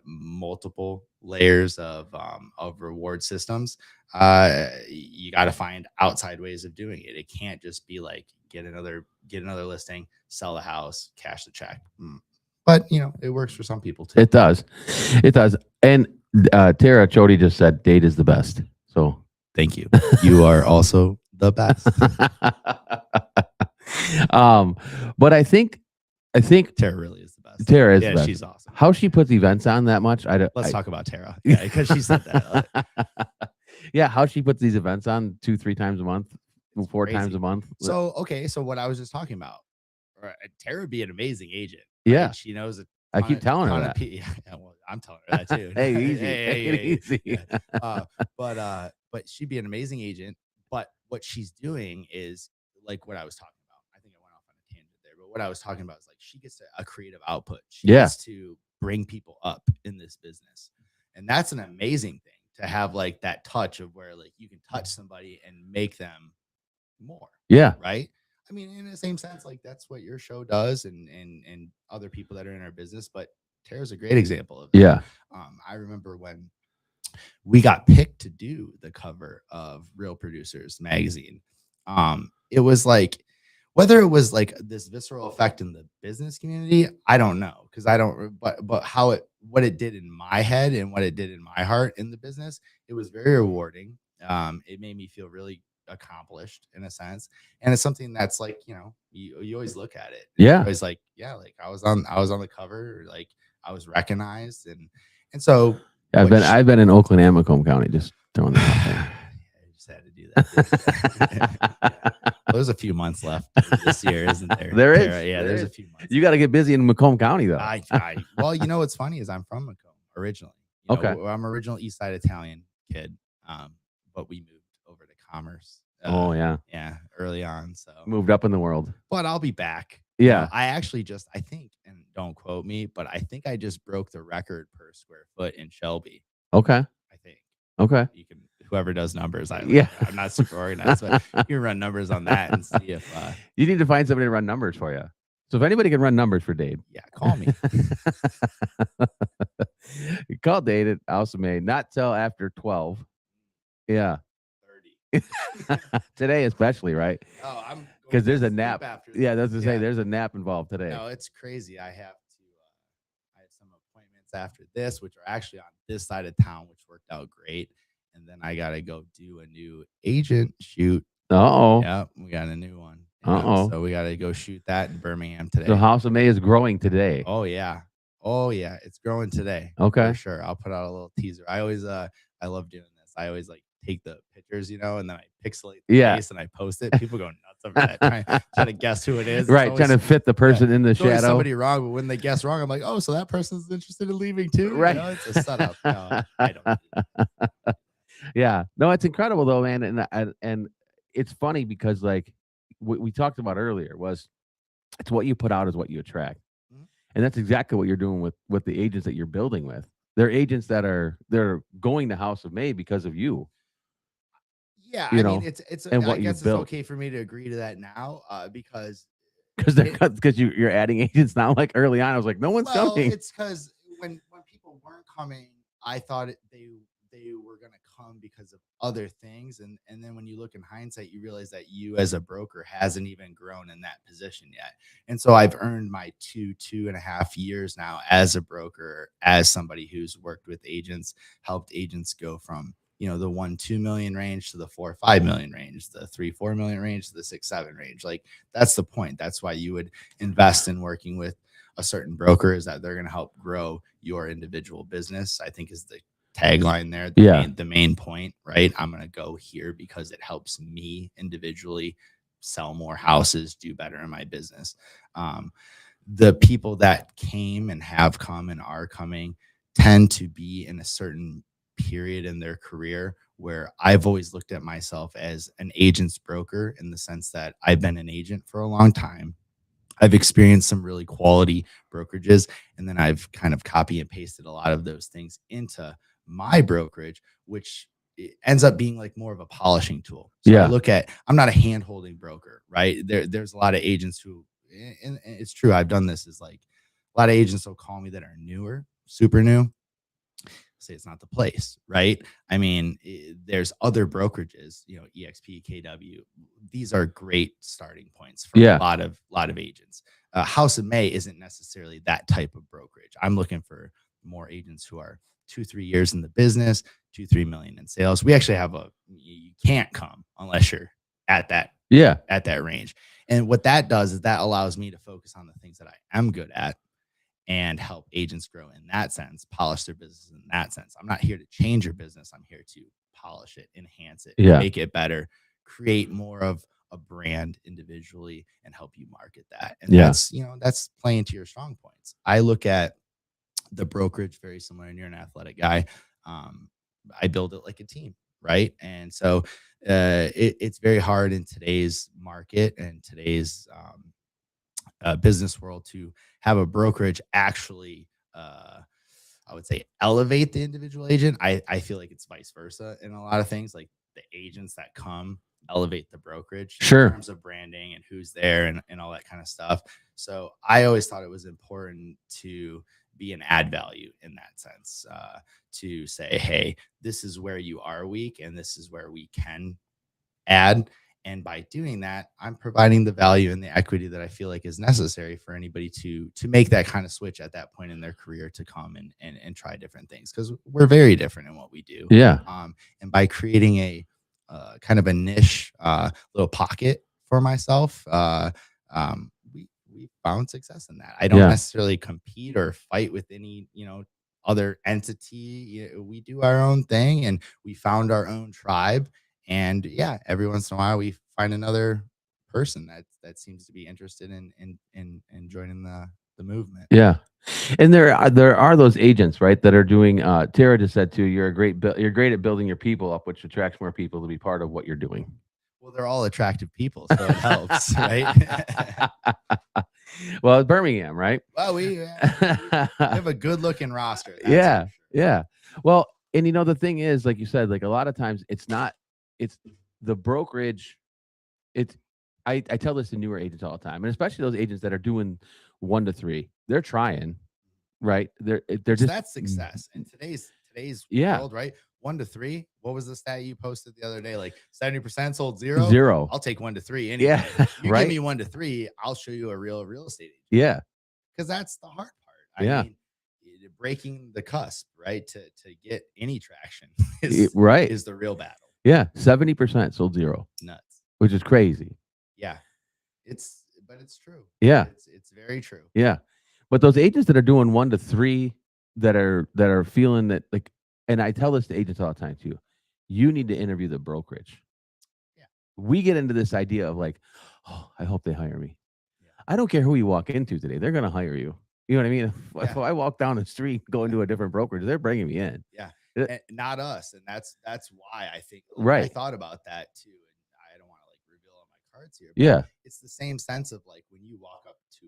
S2: multiple layers of reward systems, you got to find outside ways of doing it. It can't just be like get another listing, sell the house, cash the check. But it works for some people too.
S1: It does. And Tara Chody just said Dade is the best. So
S2: thank you. You are also the best.
S1: But I think
S2: Tara really is the best.
S1: Tara is the best.
S2: She's awesome.
S1: How she puts events on that much,
S2: Let's talk about Tara. Yeah, because she said that.
S1: Yeah, how she puts these events on 2-3 times a month, 4 times a month.
S2: So what I was just talking about, Tara would be an amazing agent.
S1: Yeah,
S2: she knows it.
S1: I keep telling her that.
S2: Yeah, well, I'm telling her that too.
S1: Hey, easy.
S2: Hey. But she'd be an amazing agent. But what she's doing is like what I was talking about. I think I went off on a tangent there, but what I was talking about is like she gets a creative output. She
S1: Yeah.
S2: gets to bring people up in this business. And that's an amazing thing to have like that touch of where like you can touch somebody and make them more.
S1: Yeah.
S2: Right. I mean, in the same sense, like that's what your show does and other people that are in our business. But Tara's a great example of that.
S1: Yeah.
S2: I remember when we got picked to do the cover of Real Producers magazine. It was like whether it was like this visceral effect in the business community, I don't know because I don't. But how it what it did in my head and what it did in my heart in the business, it was very rewarding. It made me feel really accomplished in a sense, and it's something that's like you always look at it.
S1: Yeah.
S2: Always like like I was on the cover, like I was recognized, and so
S1: I've been in Oakland and Macomb County. Just throwing that out there.
S2: I just had to do that. Yeah. There's a few months left this year, isn't there?
S1: There is.
S2: Tara? Yeah, there's a few months.
S1: You got to get busy in Macomb County, though.
S2: Well, what's funny is I'm from Macomb originally.
S1: Okay.
S2: I'm original East Side Italian kid, but we moved over to Commerce.
S1: Oh yeah,
S2: early on. So
S1: moved up in the world.
S2: But I'll be back.
S1: Yeah,
S2: I actually I think, and don't quote me, but I think I just broke the record per square foot in Shelby.
S1: Okay.
S2: I think.
S1: Okay.
S2: You can, whoever does numbers. I'm not super organized, but you can run numbers on that and see if
S1: you need to find somebody to run numbers for you. So if anybody can run numbers for Dade,
S2: call me.
S1: Call Dade at House of May, not till after 12. Yeah.
S2: 30.
S1: Today especially, right?
S2: Oh, I'm
S1: because there's a nap.
S2: After
S1: that's to say there's a nap involved today.
S2: No, it's crazy. I have some appointments after this, which are actually on this side of town, which worked out great. And then I gotta go do a new agent shoot.
S1: Uh-oh.
S2: Yep, we got a new one.
S1: Uh-oh.
S2: So we gotta go shoot that in Birmingham today.
S1: The House of May is growing today.
S2: Oh yeah. It's growing today.
S1: Okay.
S2: For sure. I'll put out a little teaser. I always I love doing this. I always like take the pictures, and then I pixelate the face and I post it. People go nuts over that, trying to guess who it is.
S1: Right, trying to fit the person in the shadow.
S2: Somebody wrong, but when they guess wrong, I'm like, oh, so that person's interested in leaving too.
S1: Right,
S2: it's a setup. No, I don't.
S1: Yeah, no, it's incredible though, man, and it's funny because like we talked about earlier was it's what you put out is what you attract, and that's exactly what you're doing with the agents that you're building with. They're agents they're going to House of May because of you.
S2: Yeah, I mean, it's
S1: and
S2: I guess it's okay for me to agree to that now, because
S1: you're adding agents now. Like early on, I was like, no one's coming.
S2: It's because when people weren't coming, I thought they were gonna come because of other things, and then when you look in hindsight, you realize that you as a broker hasn't even grown in that position yet. And so I've earned my 2.5 years now as a broker, as somebody who's worked with agents, helped agents go from the 1-2 million range to the 4-5 million range, the 3-4 million range to the 6-7 range. Like that's the point. That's why you would invest in working with a certain broker, is that they're going to help grow your individual business. I think is the tagline there. The main point, right? I'm going to go here because it helps me individually sell more houses, do better in my business. The people that came and have come and are coming tend to be in a certain period in their career where I've always looked at myself as an agent's broker, in the sense that I've been an agent for a long time. I've experienced some really quality brokerages, and then I've kind of copy and pasted a lot of those things into my brokerage, which ends up being like more of a polishing tool. So I'm not a hand-holding broker, right? There's a lot of agents who, and it's true, I've done this, is like a lot of agents will call me that are newer, super new, say it's not the place, right? I mean, there's other brokerages, EXP, KW. These are great starting points for a lot of agents. House of May isn't necessarily that type of brokerage. I'm looking for more agents who are 2-3 years in the business, 2-3 million in sales. We actually have you can't come unless you're at that range. And what that does is that allows me to focus on the things that I am good at and help agents grow in that sense, polish their business in that sense. I'm not here to change your business. I'm here to polish it, enhance it, make it better, create more of a brand individually, and help you market that. And that's playing to your strong points. I look at the brokerage very similar, and you're an athletic guy. I build it like a team. right? And so it's very hard in today's market and today's business world to have a brokerage actually I would say elevate the individual agent. I feel like it's vice versa in a lot of things. Like the agents that come elevate the brokerage in
S1: Sure.
S2: terms of branding and who's there and all that kind of stuff. So I always thought it was important to be an add value in that sense, to say, hey, this is where you are weak and this is where we can add. And by doing that, I'm providing the value and the equity that I feel like is necessary for anybody to make that kind of switch at that point in their career to come and try different things, because we're very different in what we do.
S1: Yeah.
S2: And by creating a kind of a niche little pocket for myself, we found success in that. I don't
S1: Yeah.
S2: necessarily compete or fight with any other entity. We do our own thing, and we found our own tribe. And yeah, every once in a while we find another person that seems to be interested in joining the movement.
S1: Yeah. And there are those agents, right, that are doing. Tara just said too. You're great at building your people up, which attracts more people to be part of what you're doing.
S2: Well, they're all attractive people, so it helps, right?
S1: Well, it's Birmingham, right?
S2: Well, we have a good looking roster. That's
S1: Yeah.
S2: for sure.
S1: Yeah. Well, and the thing is, like you said, like a lot of times it's the brokerage. It's I tell this to newer agents all the time, and especially those agents that are doing 1 to 3. They're trying, right? They're
S2: So
S1: just
S2: that's success in today's
S1: Yeah.
S2: world, right? 1 to 3. What was the stat you posted the other day? Like 70% sold 0.
S1: 0.
S2: I'll take 1 to 3 anyway.
S1: Yeah.
S2: You
S1: Right.
S2: give me 1 to 3, I'll show you a real estate agent.
S1: Yeah.
S2: Because that's the hard part.
S1: Yeah.
S2: I mean, breaking the cusp, right? To get any traction
S1: Right.
S2: is the real battle.
S1: Yeah. 70% sold 0,
S2: Nuts.
S1: which is crazy.
S2: Yeah. But it's true.
S1: Yeah.
S2: It's very true.
S1: Yeah. But those agents that are doing 1 to 3 that are feeling that, like, and I tell this to agents all the time too, you need to interview the brokerage.
S2: Yeah.
S1: We get into this idea of like, oh, I hope they hire me.
S2: Yeah.
S1: I don't care who you walk into today. They're going to hire you. You know what I mean? If
S2: Yeah.
S1: I walk down the street going to a different brokerage, they're bringing me in.
S2: Yeah.
S1: Uh,
S2: And not us. And that's why I think, I
S1: Right.
S2: thought about that too. And I don't want to like reveal all my cards here. But
S1: Yeah.
S2: it's the same sense of like when you walk up to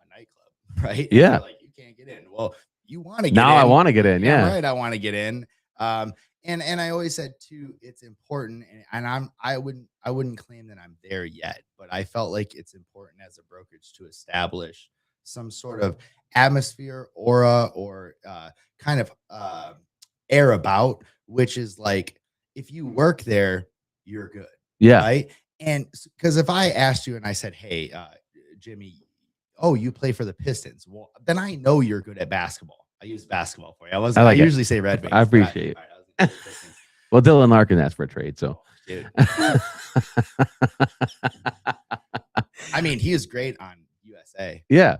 S2: a nightclub, right? And
S1: Yeah.
S2: they're like, you can't get in. Well, you want to get
S1: Now
S2: in.
S1: I want to get in. Yeah.
S2: Right. I want to get in. And I always said too, it's important, and I wouldn't claim that I'm there yet, but I felt like it's important as a brokerage to establish some sort of atmosphere, aura, or kind of air about, which is like, if you work there, you're good.
S1: Yeah.
S2: Right. And because if I asked you and I said, hey, Jimmy, oh, you play for the Pistons, well, then I know you're good at basketball. I use basketball for you. I usually say Red Wings.
S1: I appreciate it. Well, Dylan Larkin asked for a trade, so.
S2: Dude. I mean, he is great on USA.
S1: Yeah.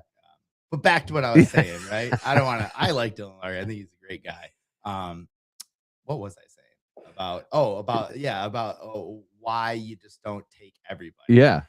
S2: But back to what I was saying, right? I like Dylan Larkin. I think he's a great guy. What was I saying? About why you just don't take everybody.
S1: Yeah.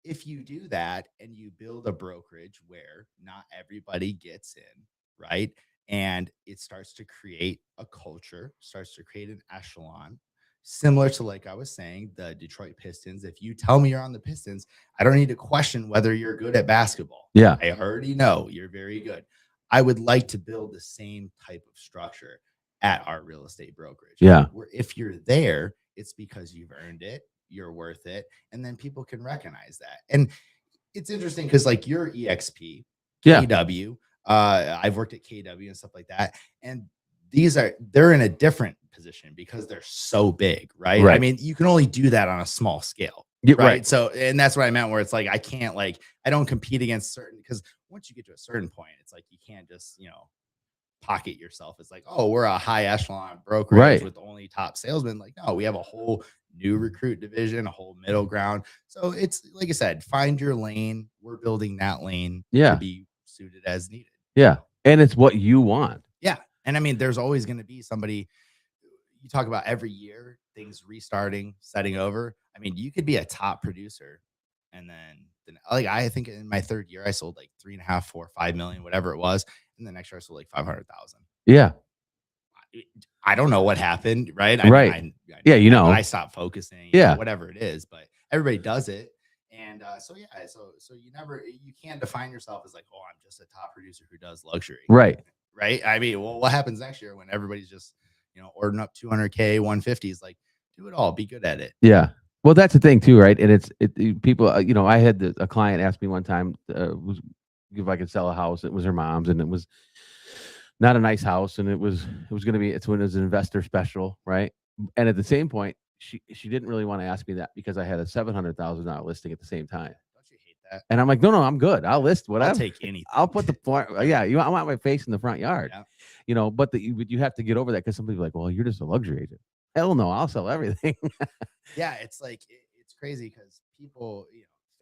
S2: If you do that and you build a brokerage where not everybody gets in, right? And it starts to create a culture, starts to create an echelon, similar to, like I was saying, the Detroit Pistons. If you tell me you're on the Pistons, I don't need to question whether you're good at basketball.
S1: Yeah.
S2: I already know you're very good. I would like to build the same type of structure at our real estate brokerage.
S1: Yeah.
S2: Where if you're there, it's because you've earned it, you're worth it, and then people can recognize that. And it's interesting because like your EXP, KW, I've worked at KW and stuff like that, and they're in a different position because they're so big, right? I mean, you can only do that on a small scale. Right. So, and that's what I meant, where it's like, I don't compete against certain, because once you get to a certain point, it's like, you can't just, pocket yourself. It's like, oh, we're a high echelon brokerage with only top salesmen. Like, no, we have a whole new recruit division, a whole middle ground. So it's like I said, find your lane. We're building that lane to be suited as needed.
S1: Yeah. And it's what you want.
S2: Yeah. And I mean, there's always going to be somebody. You talk about every year, things restarting, setting over. I mean, you could be a top producer, and then like, I think in my third year, I sold like 3.5, 4, 5 million, whatever it was. And the next year I sold like 500,000.
S1: Yeah.
S2: I don't know what happened, right?
S1: Right.
S2: I
S1: Yeah, you know.
S2: I stopped focusing,
S1: Yeah.
S2: whatever it is, but everybody does it. And so yeah, so you can't define yourself as like, oh, I'm just a top producer who does luxury.
S1: Right.
S2: Right. I mean, well, what happens next year when everybody's just, ordering up 200K, 150s? Like, do it all, be good at it.
S1: Yeah. Well, that's the thing too, right? And people, I had a client ask me one time, if I could sell a house. It was her mom's, and it was not a nice house, and it was going to be, it's when it was an investor special, right? And at the same point, she didn't really want to ask me that because I had a $700,000 listing at the same time.
S2: Don't you hate that?
S1: And I'm like, no, I'm good. I'll list whatever.
S2: I'll take anything.
S1: I'll put the front. Yeah, I want my face in the front yard.
S2: Yeah.
S1: But you have to get over that because some people are like, well, you're just a luxury agent. Hell no, I'll sell everything.
S2: Yeah, it's like it's crazy because people,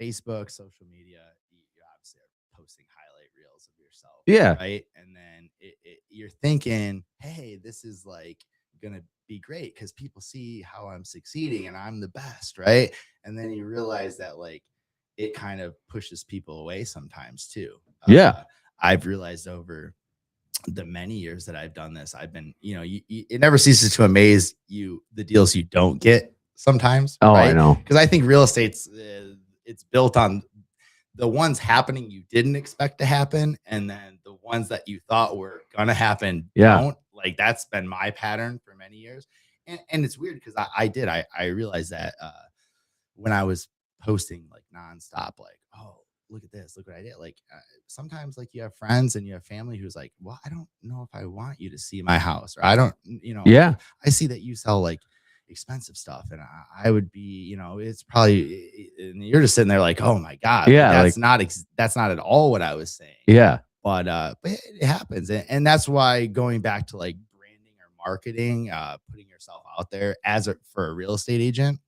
S2: Facebook, social media, you obviously are posting highlight reels of yourself.
S1: Yeah.
S2: Right. And then you're thinking, hey, this is like gonna be great because people see how I'm succeeding and I'm the best, right? And then you realize that like it kind of pushes people away sometimes too.
S1: Yeah.
S2: I've realized over the many years that I've done this, I've been, it never ceases to amaze you the deals you don't get sometimes.
S1: Oh,
S2: right?
S1: I know.
S2: Because I think real estate's it's built on the ones happening you didn't expect to happen, and then the ones that you thought were gonna happen don't. Like that's been my pattern for many years, and it's weird because I realized that when I was posting like nonstop, like, oh, look at this, look what I did. Like sometimes like you have friends and you have family who's like, well, I don't know if I want you to see my house, or I don't,
S1: Yeah.
S2: I see that you sell like expensive stuff, and I would be, it's probably, and you're just sitting there like, oh my God,
S1: Yeah,
S2: that's not at all what I was saying.
S1: Yeah.
S2: But it happens, and that's why going back to like branding or marketing, putting yourself out there for a real estate agent,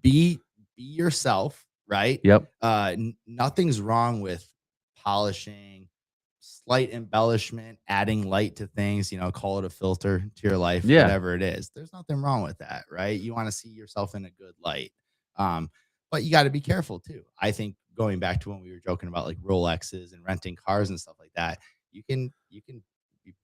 S2: be yourself, right?
S1: Yep.
S2: Nothing's wrong with polishing, slight embellishment, adding light to things, call it a filter to your life, whatever it is. There's nothing wrong with that, right? You want to see yourself in a good light. But you got to be careful too. I think going back to when we were joking about like Rolexes and renting cars and stuff like that, you can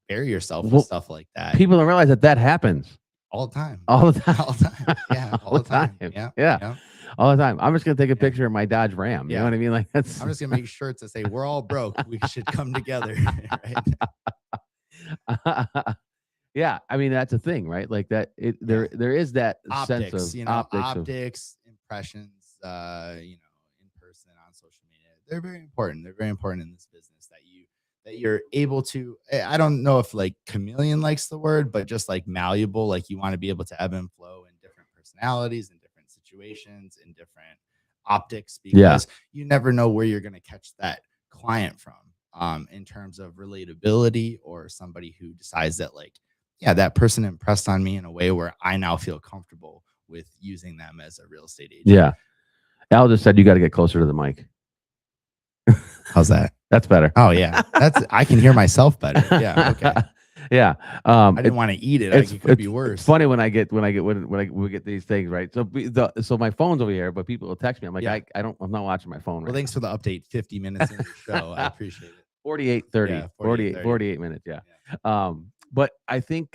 S2: bury yourself with stuff like that.
S1: People don't realize that happens
S2: all the time.
S1: All the time.
S2: All the time. Yeah. All the time.
S1: Yeah. All the time. I'm just gonna take a picture of my Dodge Ram. You know what I mean? Like
S2: I'm just gonna make shirts that say we're all broke. We should come together.
S1: Right? Yeah. I mean, that's a thing, right? Like that. There is that
S2: optics,
S1: sense of
S2: optics, impressions. In person, on social media, they're very important. They're very important in this business that you're able to. I don't know if like chameleon likes the word, but just like malleable. Like you want to be able to ebb and flow in different personalities and different situations and different optics, because you never know where you're going to catch that client from, in terms of relatability, or somebody who decides that like, yeah, that person impressed on me in a way where I now feel comfortable with using them as a real estate agent.
S1: Yeah. Al just said you got to get closer to the mic.
S2: How's that?
S1: That's better.
S2: Oh yeah, I can hear myself better. Yeah. Okay.
S1: Yeah.
S2: I didn't want to eat it. It could be worse.
S1: It's funny when we get these things, right? So my phone's over here, but people will text me. I'm like, I'm not watching my phone.
S2: Well, thanks for the update. 50 minutes in the show. I appreciate it.
S1: 48 minutes. Yeah. But I think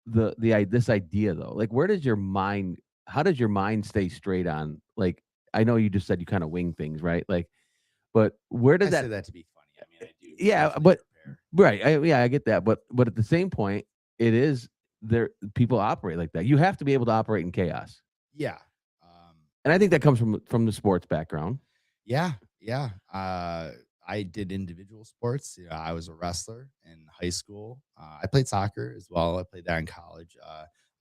S1: this idea though, like, how does your mind stay straight on, like, I know you just said you kind of wing things, right? Like, but where does
S2: I say that to be funny? I mean, I do.
S1: Yeah, but right. I get that. But at the same point, it is there. People operate like that. You have to be able to operate in chaos.
S2: Yeah.
S1: And I think that comes from the sports background.
S2: Yeah. Yeah. I did individual sports. I was a wrestler in high school. I played soccer as well. I played that in college.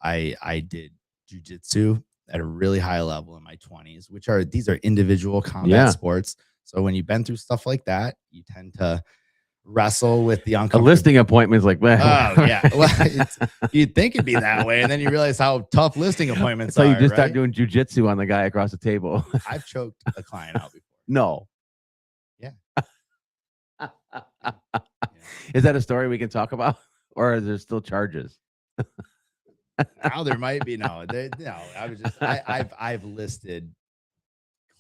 S2: I did jiu-jitsu at a really high level in my 20s, these are individual combat sports. So when you've been through stuff like that, you tend to wrestle with the uncomfortable.
S1: A listing appointment is like, man.
S2: Oh yeah. Well, you'd think it'd be that way, and then you realize how tough listing appointments are.
S1: So you just start doing jujitsu on the guy across the table.
S2: I've choked a client out before.
S1: No.
S2: Yeah.
S1: Is that a story we can talk about, or are there still charges?
S2: Now there might be. No. I was just. I've listed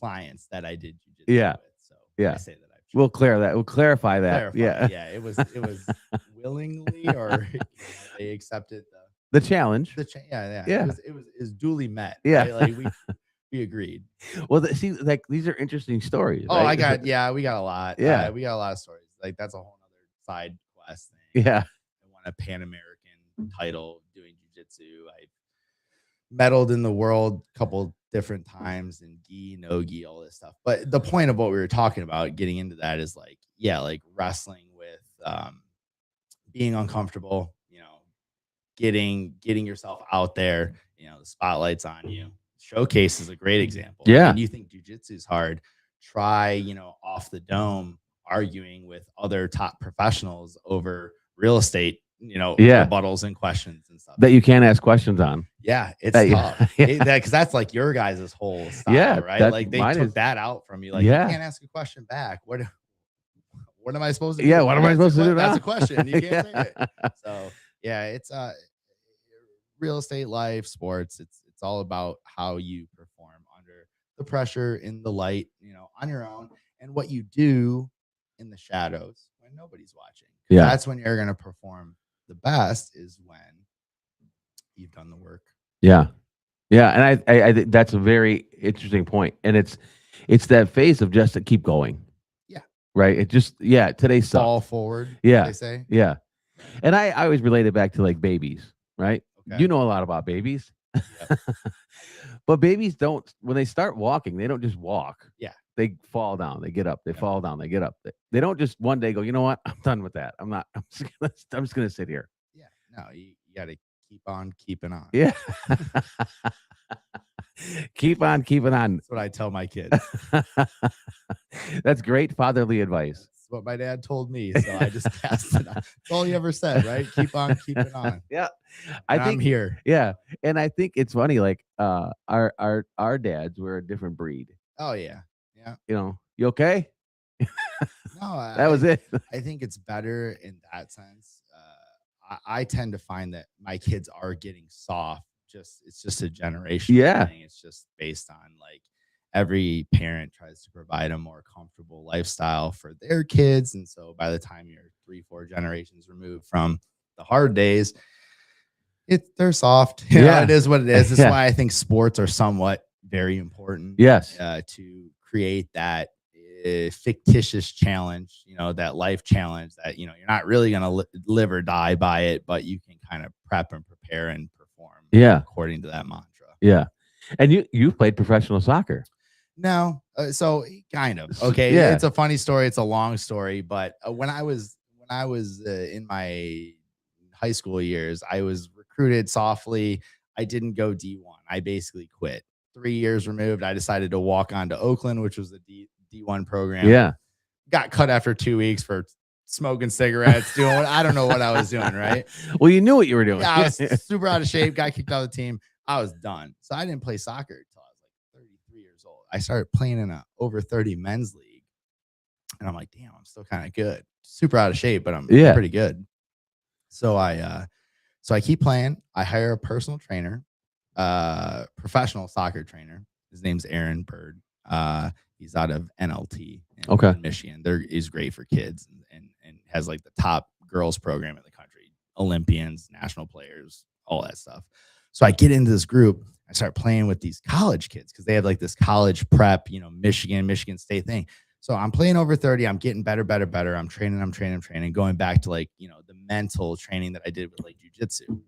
S2: clients that I did jujitsu with. So I say that. We'll
S1: clarify that. Yeah.
S2: Yeah. It was willingly, or they accepted
S1: The challenge.
S2: yeah.
S1: Yeah.
S2: It was duly met.
S1: Yeah.
S2: Right? Like we agreed.
S1: Well, see, like these are interesting stories,
S2: Oh,
S1: right?
S2: we got a lot.
S1: Yeah.
S2: We got a lot of stories. Like that's a whole other side quest thing.
S1: Yeah.
S2: I won a Pan American title doing jujitsu. I medaled in the world a couple different times in gi, no gi, all this stuff. But the point of what we were talking about, getting into that, is like, yeah, like wrestling with being uncomfortable, getting yourself out there, the spotlight's on you. Showcase is a great example.
S1: Yeah.
S2: And you think jujitsu is hard, try, off the dome arguing with other top professionals over real estate,
S1: Yeah.
S2: rebuttals and questions and stuff
S1: That you can't ask questions on.
S2: Yeah, it's
S1: That-
S2: tough.
S1: yeah.
S2: Because that's like your guys' whole style,
S1: Yeah,
S2: right? Like they
S1: mine
S2: took
S1: is-
S2: that out from you. Like,
S1: Yeah.
S2: you can't ask a question back. What am I supposed to do?
S1: Yeah, what am I supposed to do
S2: That's
S1: now?
S2: a question. You can't say
S1: Yeah.
S2: it. So yeah, it's real estate, life, sports. It's all about how you perform under the pressure, in the light, on your own, and what you do in the shadows when nobody's watching.
S1: Yeah.
S2: That's when you're gonna perform the best, is when you've done the work.
S1: Yeah. Yeah. And I think that's a very interesting point. And it's that phase of just to keep going.
S2: Yeah.
S1: Right. It just, today sucks.
S2: Fall forward.
S1: Yeah.
S2: They say.
S1: Yeah. And I always relate it back to like babies, right?
S2: Okay.
S1: You know a lot about babies.
S2: Yep.
S1: But babies don't, when they start walking, they don't just walk.
S2: Yeah.
S1: They fall down, they get up, they
S2: Yep.
S1: fall down, they get up. They don't just one day go, you know what? I'm done with that. I'm just gonna sit here.
S2: Yeah. No, you got to keep on keeping on.
S1: Yeah. Keep on keeping on.
S2: That's what I tell my kids.
S1: That's great fatherly advice.
S2: That's what my dad told me. So I just passed it on. That's all he ever said, right? Keep on keeping on.
S1: Yeah.
S2: And
S1: I think
S2: I'm here.
S1: Yeah. And I think it's funny, like our dads were a different breed.
S2: Oh yeah. Yeah.
S1: You okay?
S2: No,
S1: That was it.
S2: I think it's better in that sense. I tend to find that my kids are getting soft. It's just a generational thing. It's just based on like every parent tries to provide a more comfortable lifestyle for their kids. And so by the time you're 3-4 generations removed from the hard days, they're soft. It is what it is. That's why I think sports are somewhat very important.
S1: Yes.
S2: To create that fictitious challenge, that life challenge that, you're not really going to live or die by it, but you can kind of prep and prepare and perform according to that mantra.
S1: Yeah. And you played professional soccer.
S2: No. So kind of. Okay.
S1: Yeah.
S2: It's a funny story. It's a long story, but when I was in my high school years, I was recruited softly. I didn't go D1. I basically quit. 3 years removed, I decided to walk on to Oakland, which was the D1 program.
S1: Yeah.
S2: Got cut after 2 weeks for smoking cigarettes, I don't know what I was doing, right?
S1: Well, you knew what you were doing.
S2: Yeah, I was super out of shape, got kicked out of the team. I was done. So I didn't play soccer until I was like 33 years old. I started playing in a over 30 men's league. And I'm like, damn, I'm still kind of good. Super out of shape, but I'm pretty good. So I keep playing. I hire a personal trainer, professional soccer trainer. His name's Aaron Bird. He's out of NLT in Michigan. He's great for kids and has like the top girls program in the country, Olympians, national players, all that stuff. So I get into this group. I start playing with these college kids because they have like this college prep, Michigan State thing. So I'm playing over 30. I'm getting better. I'm training, going back to like, the mental training that I did with like jujitsu,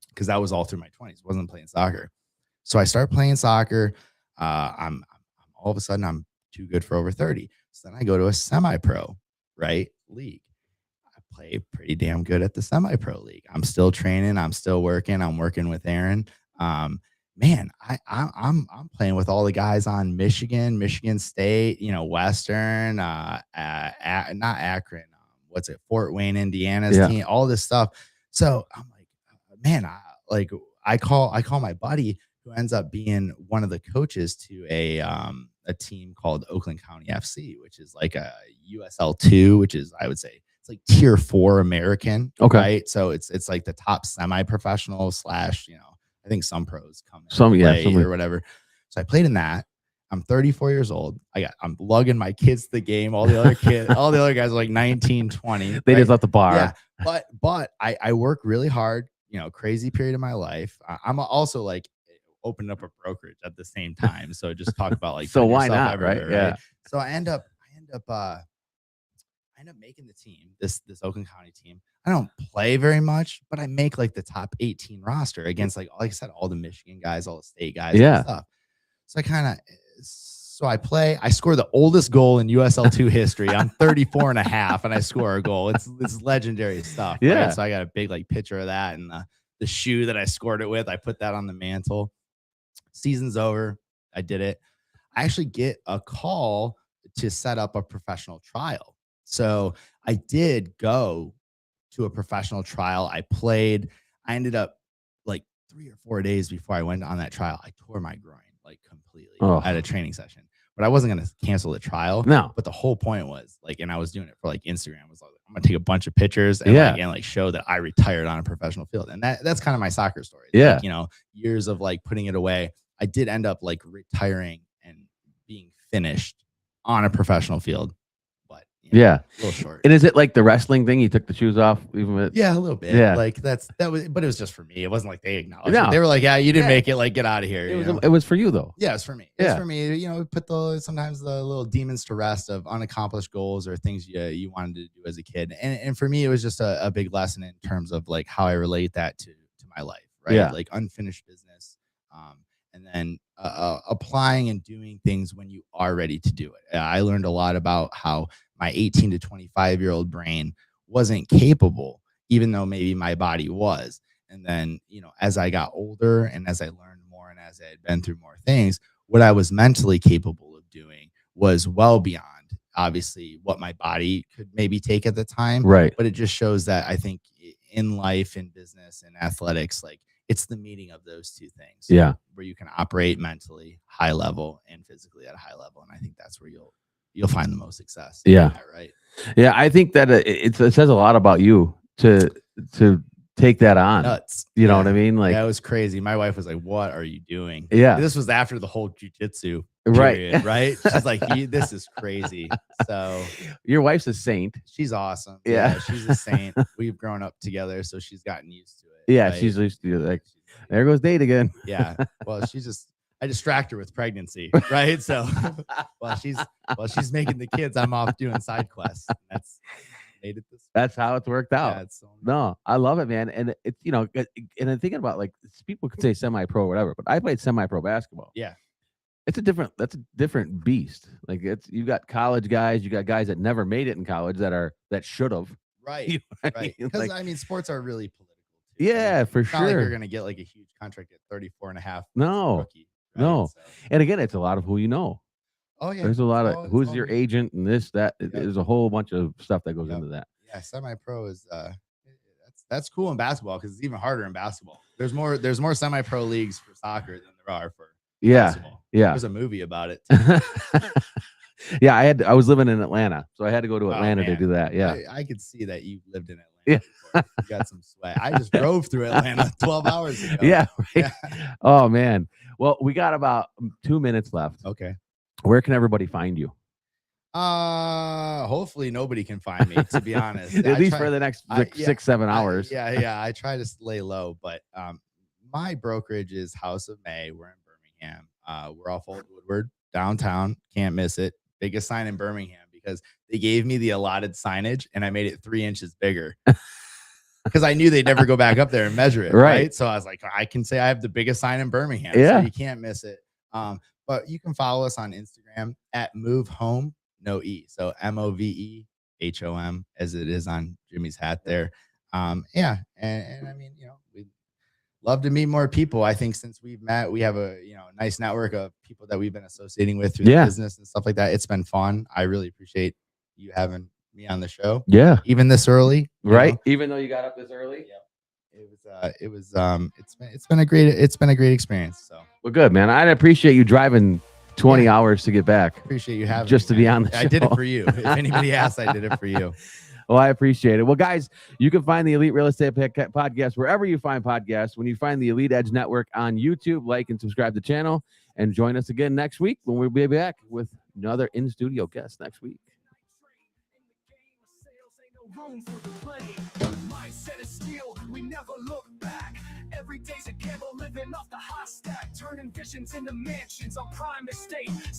S2: because that was all through my 20s. Wasn't playing soccer. So I start playing soccer. I'm all of a sudden I'm too good for over 30. So then I go to a semi-pro, league. I play pretty damn good at the semi-pro league. I'm still training. I'm still working. I'm working with Aaron. I'm playing with all the guys on Michigan State, Western, not Akron. Fort Wayne, Indiana's team, all this stuff. So I'm like, man, I call my buddy who ends up being one of the coaches to a team called Oakland County FC, which is like a USL2, which is, I would say, it's like tier 4 American.
S1: Okay.
S2: Right. So it's like the top semi-professional / I think some pros come in play or whatever. So I played in that. I'm 34 years old. I'm lugging my kids to the game. All the other guys are like 19, 20.
S1: They just left the bar.
S2: Yeah. But I work really hard, crazy period of my life. I'm also like opening up a brokerage at the same time. So just talk about like,
S1: so
S2: putting
S1: why
S2: yourself
S1: not?
S2: everywhere,
S1: Right. Yeah.
S2: So I end up making the team, this Oakland County team. I don't play very much, but I make like the top 18 roster against like I said, all the Michigan guys, all the state guys, and stuff. So I play. I score the oldest goal in USL2 history. I'm 34 and a half, and I score a goal. It's legendary stuff.
S1: Yeah.
S2: Right? So I got a big like picture of that, and the shoe that I scored it with. I put that on the mantle. Season's over. I did it. I actually get a call to set up a professional trial. So I did go to a professional trial. I played. I ended up like 3 or 4 days before I went on that trial, I tore my groin like completely at a training session. But I wasn't going to cancel the trial.
S1: No.
S2: But the whole point was like, and I was doing it for like Instagram. Was like, I'm going to take a bunch of pictures and show that I retired on a professional field. And that's kind of my soccer story.
S1: Yeah.
S2: Like, years of like putting it away. I did end up like retiring and being finished on a professional field. But a little short.
S1: And is it like the wrestling thing? You took the shoes off, even with
S2: a little bit.
S1: Yeah,
S2: like that was, but it was just for me. It wasn't like they acknowledged
S1: No.
S2: it. They were like, "Yeah, you didn't make it. Like, get out of here."
S1: It was for you though.
S2: Yeah, it's for me. It's for me. We put sometimes the little demons to rest of unaccomplished goals or things you wanted to do as a kid. And for me, it was just a big lesson in terms of like how I relate that to my life, right?
S1: Yeah.
S2: Like unfinished business. And then applying and doing things when you are ready to do it. I learned a lot about how my 18 to 25-year-old brain wasn't capable, even though maybe my body was. And then, as I got older and as I learned more and as I had been through more things, what I was mentally capable of doing was well beyond, obviously, what my body could maybe take at the time.
S1: Right.
S2: But it just shows that I think in life, in business, and athletics, like, it's the meeting of those two things.
S1: Yeah.
S2: Where you can operate mentally, high level, and physically at a high level. And I think that's where you'll find the most success.
S1: Yeah.
S2: Right.
S1: Yeah. I think that it says a lot about you to take that on.
S2: Nuts.
S1: You know what I mean? Like,
S2: that was crazy. My wife was like, "What are you doing?"
S1: Yeah.
S2: This was after the whole jiu-jitsu
S1: Right.
S2: period, right? She's like, "This is crazy." So
S1: your wife's a saint.
S2: She's awesome.
S1: Yeah.
S2: She's a saint. We've grown up together, so she's gotten used to it.
S1: Yeah,
S2: right?
S1: she's used to like, there goes Dade again.
S2: Yeah. Well, I distract her with pregnancy, right? So while she's making the kids, I'm off doing side quests. That's made it this.
S1: That's how it's worked out.
S2: Yeah,
S1: no, I love it, man. And it's and I'm thinking about like people could say semi-pro or whatever, but I played semi-pro basketball.
S2: Yeah.
S1: That's a different beast. Like you got college guys, you got guys that never made it in college that should have.
S2: Right.
S1: You know
S2: right. Because I mean, sports are really political.
S1: Yeah,
S2: right?
S1: for
S2: it's
S1: sure.
S2: Not like you're gonna get like a huge contract at 34 and a half.
S1: No.
S2: Rookie, right?
S1: No.
S2: So.
S1: And again, it's a lot of who you know.
S2: Oh yeah.
S1: There's a lot of who's your agent and this, that. Yep. There's a whole bunch of stuff that goes into that.
S2: Yeah, semi-pro is that's cool in basketball because it's even harder in basketball. There's more semi-pro leagues for soccer than there are for basketball.
S1: Yeah.
S2: There's a movie about it.
S1: Yeah, I was living in Atlanta, so I had to go to Atlanta to do that. Yeah.
S2: I could see that you lived in Atlanta.
S1: Yeah.
S2: You got some swag. I just drove through Atlanta 12 hours ago.
S1: Yeah, right. Yeah. Oh man. Well, we got about 2 minutes left.
S2: Okay.
S1: Where can everybody find you?
S2: Hopefully nobody can find me, to be honest.
S1: At least for the next 6-7 hours.
S2: I try to lay low, but my brokerage is House of May. We're in Birmingham. We're off Old Woodward, downtown. Can't miss it. Biggest sign in Birmingham because they gave me the allotted signage and I made it 3 inches bigger. Because I knew they'd never go back up there and measure it. Right. So I was like, I can say I have the biggest sign in Birmingham.
S1: Yeah.
S2: So you can't miss it. But you can follow us on Instagram at Move Home, no E. So MOVEHOM as it is on Jimmy's hat there. Yeah. And I mean, we'd love to meet more people. I think since we've met, we have a nice network of people that we've been associating with through the business and stuff like that. It's been fun. I really appreciate you having me on the show.
S1: Yeah.
S2: Even this early.
S1: Right. Even though you got up this early.
S2: Yeah. It's been a great experience. So
S1: well, good, man. I appreciate you driving 20 hours to get back.
S2: Appreciate you having
S1: just
S2: me,
S1: to be on the show.
S2: I did it for you. If anybody asked, I did it for you.
S1: Well, I appreciate it. Well, guys, you can find the Elite Real Estate Podcast wherever you find podcasts. When you find the Elite Edge Network on YouTube, like and subscribe to the channel. And join us again next week when we'll be back with another in studio guest next week.
S3: Room for the play. Mindset is steel, we never look back. Every day's a gamble, living off the hot stack, turning visions into mansions on prime estate.